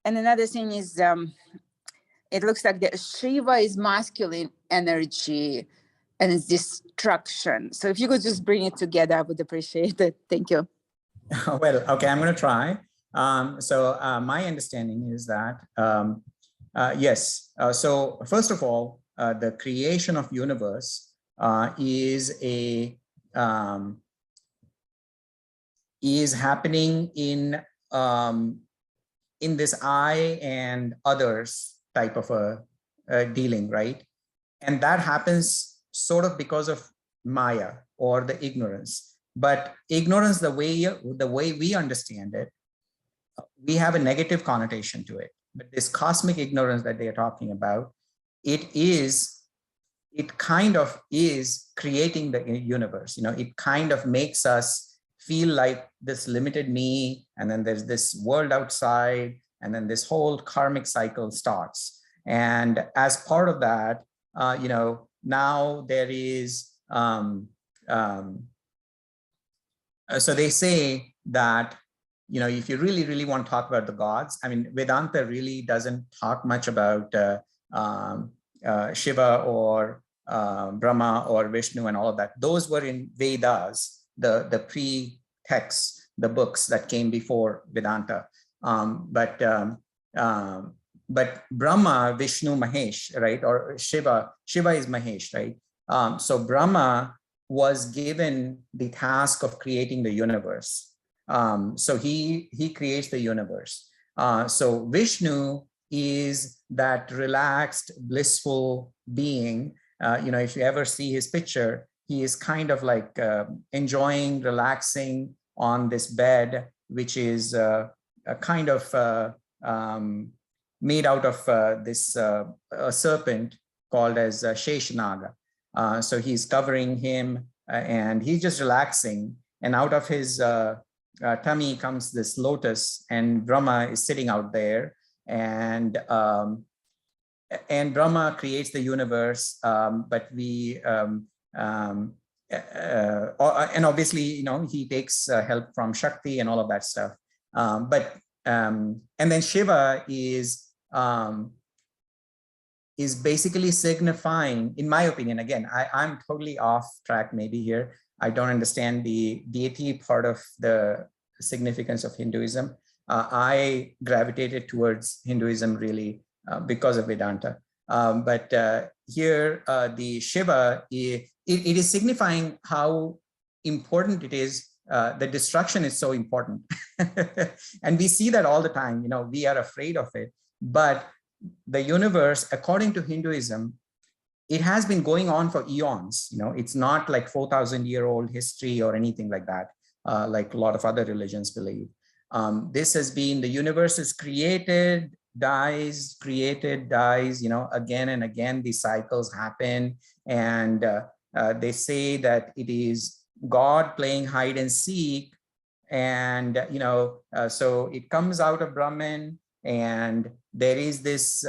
another thing is, it looks like the Shiva is masculine energy and it's destruction. So if you could just bring it together, I would appreciate it. Thank you. Well, okay, I'm going to try. My understanding is that, yes. So first of all, the creation of universe is happening in this I and others type of a dealing, right? And that happens sort of because of Maya, or the ignorance. But ignorance, the way we understand it, we have a negative connotation to it. But this cosmic ignorance that they are talking about, it kind of is creating the universe. It kind of makes us feel like this limited me, and then there's this world outside, and then this whole karmic cycle starts. And as part of that, now there is, so they say that, if you really, really want to talk about the gods, I mean, Vedanta really doesn't talk much about Shiva or Brahma or Vishnu and all of that. Those were in Vedas, the pre-texts, the books that came before Vedanta. But Brahma, Vishnu, Mahesh, right? Or Shiva is Mahesh, right? So Brahma was given the task of creating the universe. So he creates the universe. So Vishnu is that relaxed, blissful being. If you ever see his picture, he is kind of like enjoying, relaxing on this bed, which is a kind of made out of this a serpent called as Sheshanaga. So he's covering him and he's just relaxing. And out of his tummy comes this lotus, and Brahma is sitting out there. And Brahma creates the universe, but and obviously, he takes help from Shakti and all of that stuff. And then Shiva is basically signifying, in my opinion, again, I'm totally off track maybe here. I don't understand the deity part of the significance of Hinduism. I gravitated towards Hinduism really because of Vedanta. But here, the Shiva, it is signifying how important it is. The destruction is so important. And we see that all the time. We are afraid of it. But the universe, according to Hinduism, it has been going on for eons. It's not like 4,000-year-old history or anything like that, like a lot of other religions believe. This has been, the universe is created, dies, created, dies, again and again, these cycles happen. And they say that it is God playing hide and seek. And, so it comes out of Brahman, and there is this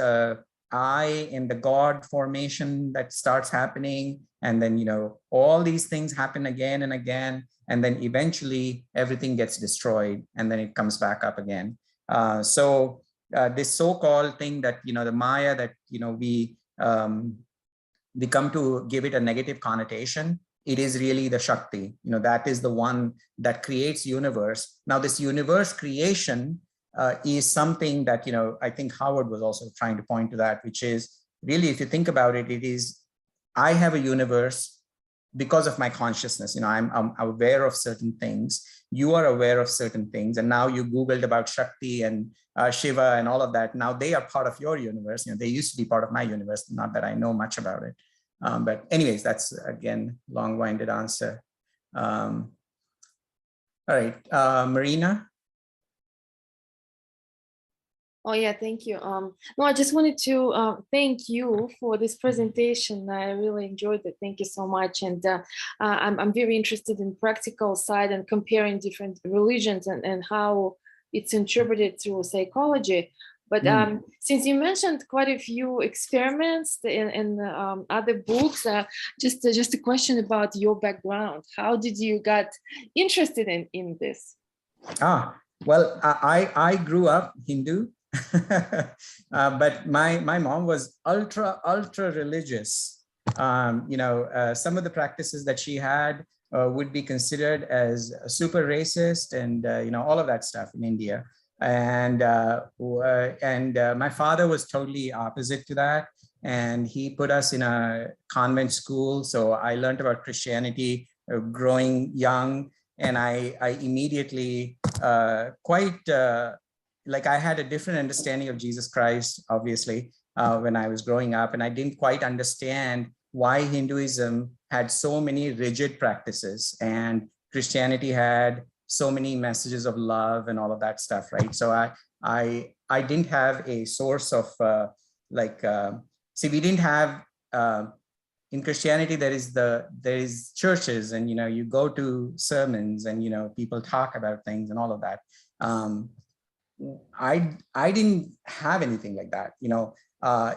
I in the God formation that starts happening. And then, all these things happen again and again. And then eventually everything gets destroyed, and then it comes back up again. So this so-called thing that, the Maya that, we come to give it a negative connotation, it is really the Shakti. That is the one that creates universe. Now, this universe creation is something that, I think Howard was also trying to point to that, which is really, if you think about it, it is, I have a universe, because of my consciousness. I'm aware of certain things. You are aware of certain things. And now you Googled about Shakti and Shiva and all of that. Now they are part of your universe. They used to be part of my universe. Not that I know much about it. But anyways, that's, again, long-winded answer. All right, Marina. Oh yeah, thank you. No, I just wanted to thank you for this presentation. I really enjoyed it. Thank you so much. And I'm very interested in practical side and comparing different religions and how it's interpreted through psychology. But since you mentioned quite a few experiments in other books, just a question about your background. How did you get interested in this? Well, I grew up Hindu. But my mom was ultra religious. Some of the practices that she had would be considered as super racist and all of that stuff in India. And my father was totally opposite to that, and he put us in a convent school. So I learned about Christianity growing young, and I immediately I had a different understanding of Jesus Christ, obviously, when I was growing up, and I didn't quite understand why Hinduism had so many rigid practices and Christianity had so many messages of love and all of that stuff, right? So I didn't have a source of we didn't have in Christianity there is churches, and you go to sermons and people talk about things and all of that. I didn't have anything like that.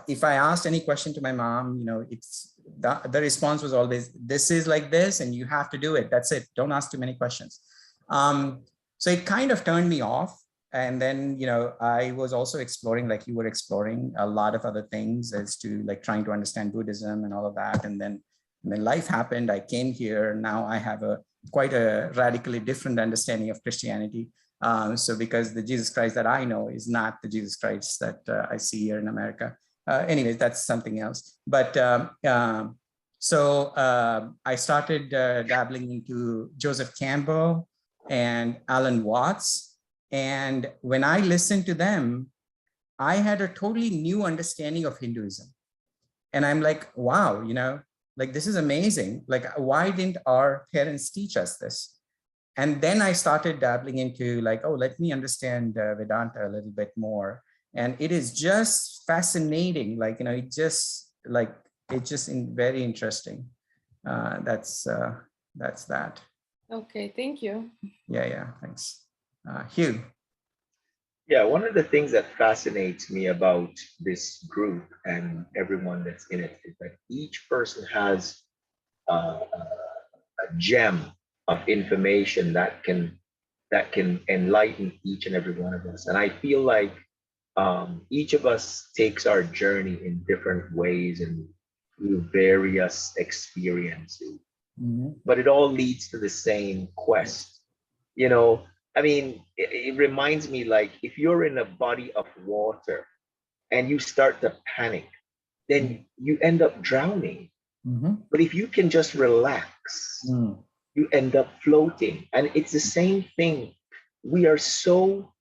If I asked any question to my mom, it's the response was always, this is like this and you have to do it. That's it. Don't ask too many questions. So it kind of turned me off. And then, I was also exploring, like you were exploring, a lot of other things as to trying to understand Buddhism and all of that. And then when life happened, I came here. Now I have quite a radically different understanding of Christianity. So because the Jesus Christ that I know is not the Jesus Christ that I see here in America. Anyways, that's something else. But so I started dabbling into Joseph Campbell and Alan Watts. And when I listened to them, I had a totally new understanding of Hinduism. And I'm like, wow, this is amazing. Why didn't our parents teach us this? And then I started dabbling into let me understand Vedanta a little bit more. And it is just fascinating. It's just very interesting. That's that. Okay, thank you. Yeah, thanks. Hugh. Yeah, one of the things that fascinates me about this group and everyone that's in it is that each person has a gem of information that can enlighten each and every one of us. And I feel like each of us takes our journey in different ways and through various experiences. Mm-hmm. But it all leads to the same quest. It reminds me, if you're in a body of water and you start to panic, then you end up drowning. Mm-hmm. But if you can just relax, you end up floating. And it's the same thing. We are so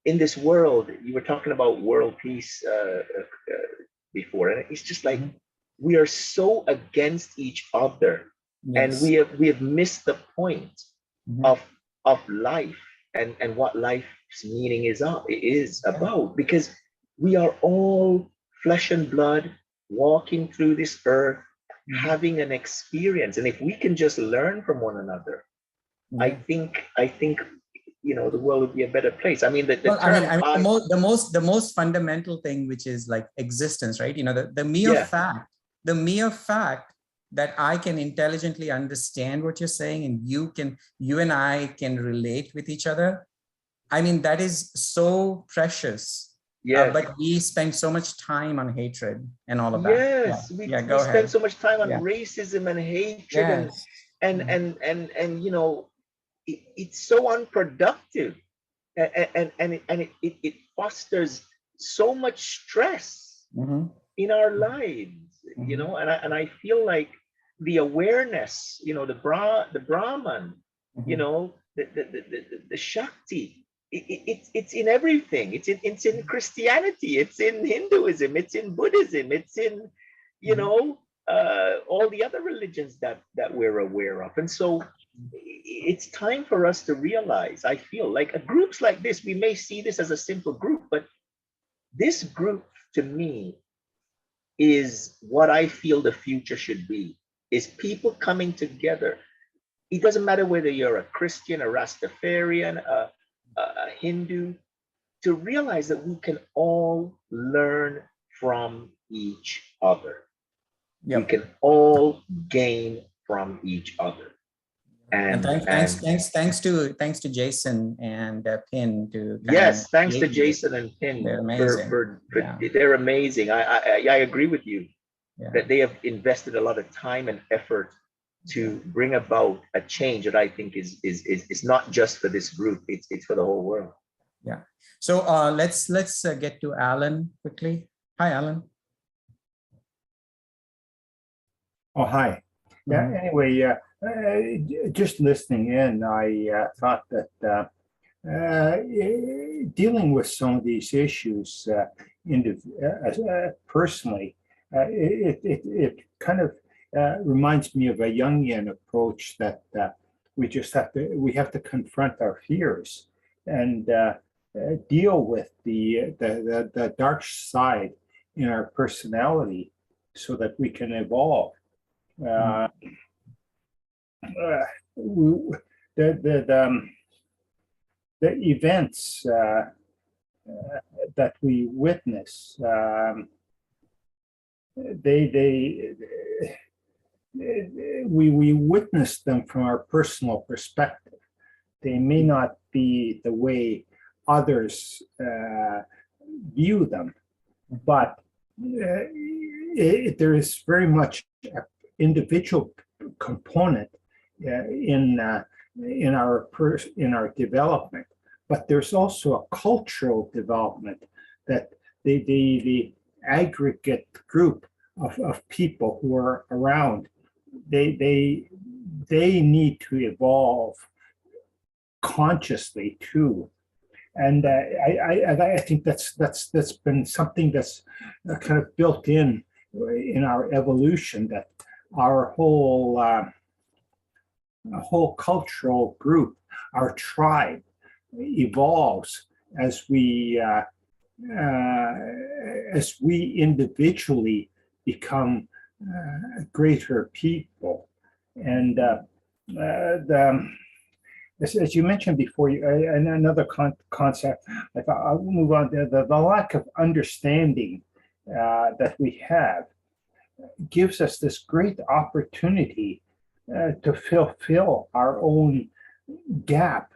in this world. You were talking about world peace before, and it's just like we are so against each other. Yes. And we have missed the point of life and what life's meaning is about, because we are all flesh and blood walking through this earth, having an experience. And if we can just learn from one another, I think the world would be a better place. The most fundamental thing, which is existence, right? The mere fact that I can intelligently understand what you're saying, and you and I can relate with each other. That is so precious. Yeah. But we spend so much time on hatred and all of that. Yes, we spend so much time on racism and hatred. Yes. And it's so unproductive, and it fosters so much stress in our lives, and I feel like the awareness, you know, the Brahman, you know, the Shakti. It's in everything. It's in Christianity. It's in Hinduism. It's in Buddhism. It's in, you know, all the other religions that we're aware of. And so it's time for us to realize, I feel like groups like this, we may see this as a simple group, but this group to me is what I feel the future should be, is people coming together. It doesn't matter whether you're a Christian, a Rastafarian, a Hindu, to realize that we can all learn from each other. Yep. We can all gain from each other. And thanks to Jason and Pin to thanks to Jason and Pin. They're amazing. They're amazing. I agree with you that they have invested a lot of time and effort to bring about a change that I think is not just for this group, it's for the whole world. Yeah. So let's get to Alan quickly. Hi, Alan. Oh, hi. Yeah. Anyway, just listening in, I thought that dealing with some of these issues personally, it kind of reminds me of a Jungian approach that we have to confront our fears and deal with the dark side in our personality so that we can evolve. The events that we witness, we witness them from our personal perspective. They may not be the way others view them, but there is very much an individual component in our development, but there's also a cultural development that the aggregate group of people who are around, they need to evolve consciously too. And I think that's been something that's kind of built in our evolution, that our whole cultural group, our tribe, evolves as we individually become greater people. And as you mentioned before, and another concept, I'll move on to the lack of understanding that we have gives us this great opportunity to fulfill our own gap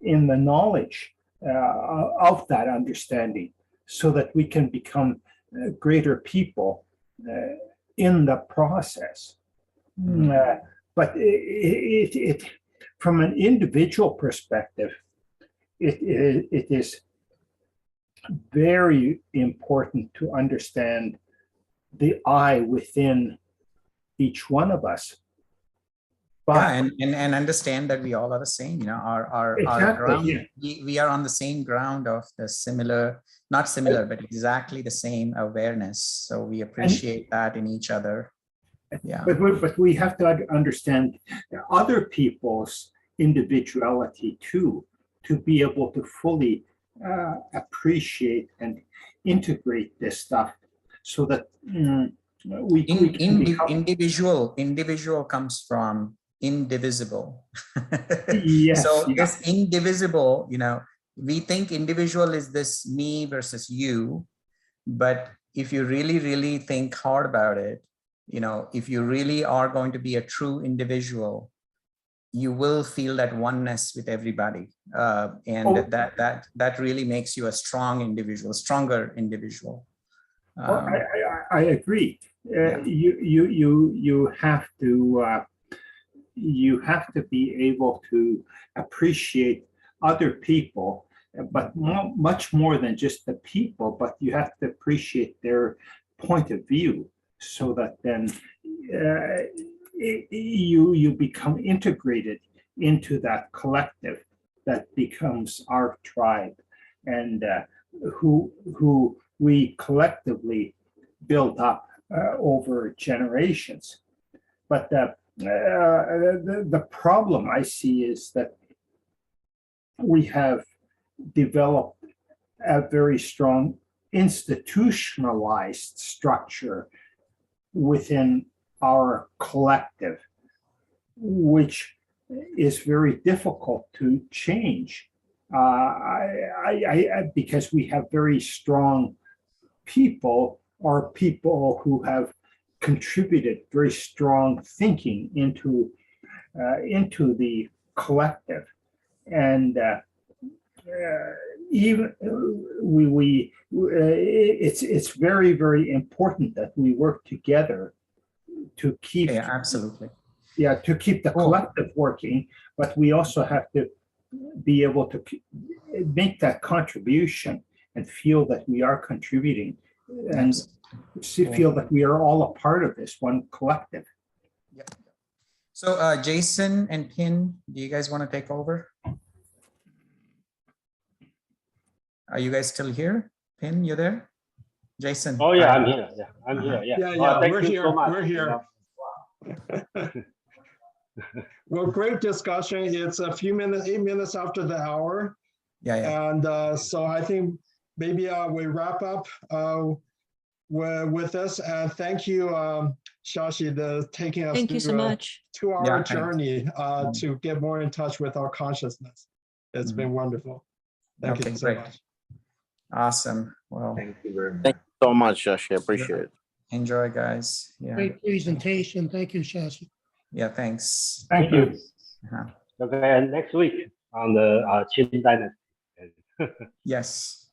in the knowledge of that understanding, so that we can become greater people in the process. But it from an individual perspective, it is very important to understand the I within each one of us. But and understand that we all are the same. You know, our ground, we are on the same ground of the similar, not similar, but exactly the same awareness. So we appreciate that in each other. Yeah. But we have to understand other people's individuality too, to be able to fully appreciate and integrate this stuff, so that we individual comes from indivisible. Yes. So this indivisible, you know, we think individual is this me versus you, but if you really think hard about it, you know, if you really are going to be a true individual, you will feel that oneness with everybody, and that really makes you a strong individual, stronger individual. I agree. You have to be able to appreciate other people, but much more than just the people, but you have to appreciate their point of view, so that then you become integrated into that collective that becomes our tribe, and who we collectively build up over generations. But the problem I see is that we have developed a very strong institutionalized structure within our collective, which is very difficult to change. Because we have very strong people, or people who have contributed very strong thinking into the collective, and even it's very, very important that we work together to keep absolutely to keep the collective working, but we also have to be able to make that contribution and feel that we are contributing, and feel that we are all a part of this one collective. Yeah. So Jason and Pin, do you guys want to take over? Are you guys still here? Pin, you there? Jason? Oh yeah, I'm here. Yeah, I'm here. Yeah. Yeah, Thank we're you here. so much, We're here. Well, great discussion. It's a few minutes, 8 minutes after the hour. Yeah. And so I think maybe we wrap up with this. And thank you, Shashi, taking us Thank you so much. 2-hour journey to get more in touch with our consciousness. It's been wonderful. Thank you so much. Awesome. Well, thank you very much. Thank you so much, Shashi. I appreciate it. Enjoy, guys. Yeah. Great presentation. Thank you, Shashi. Yeah, thanks. Thank you. Okay, and next week on the Qin Dynasty. Yes.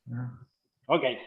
Okay.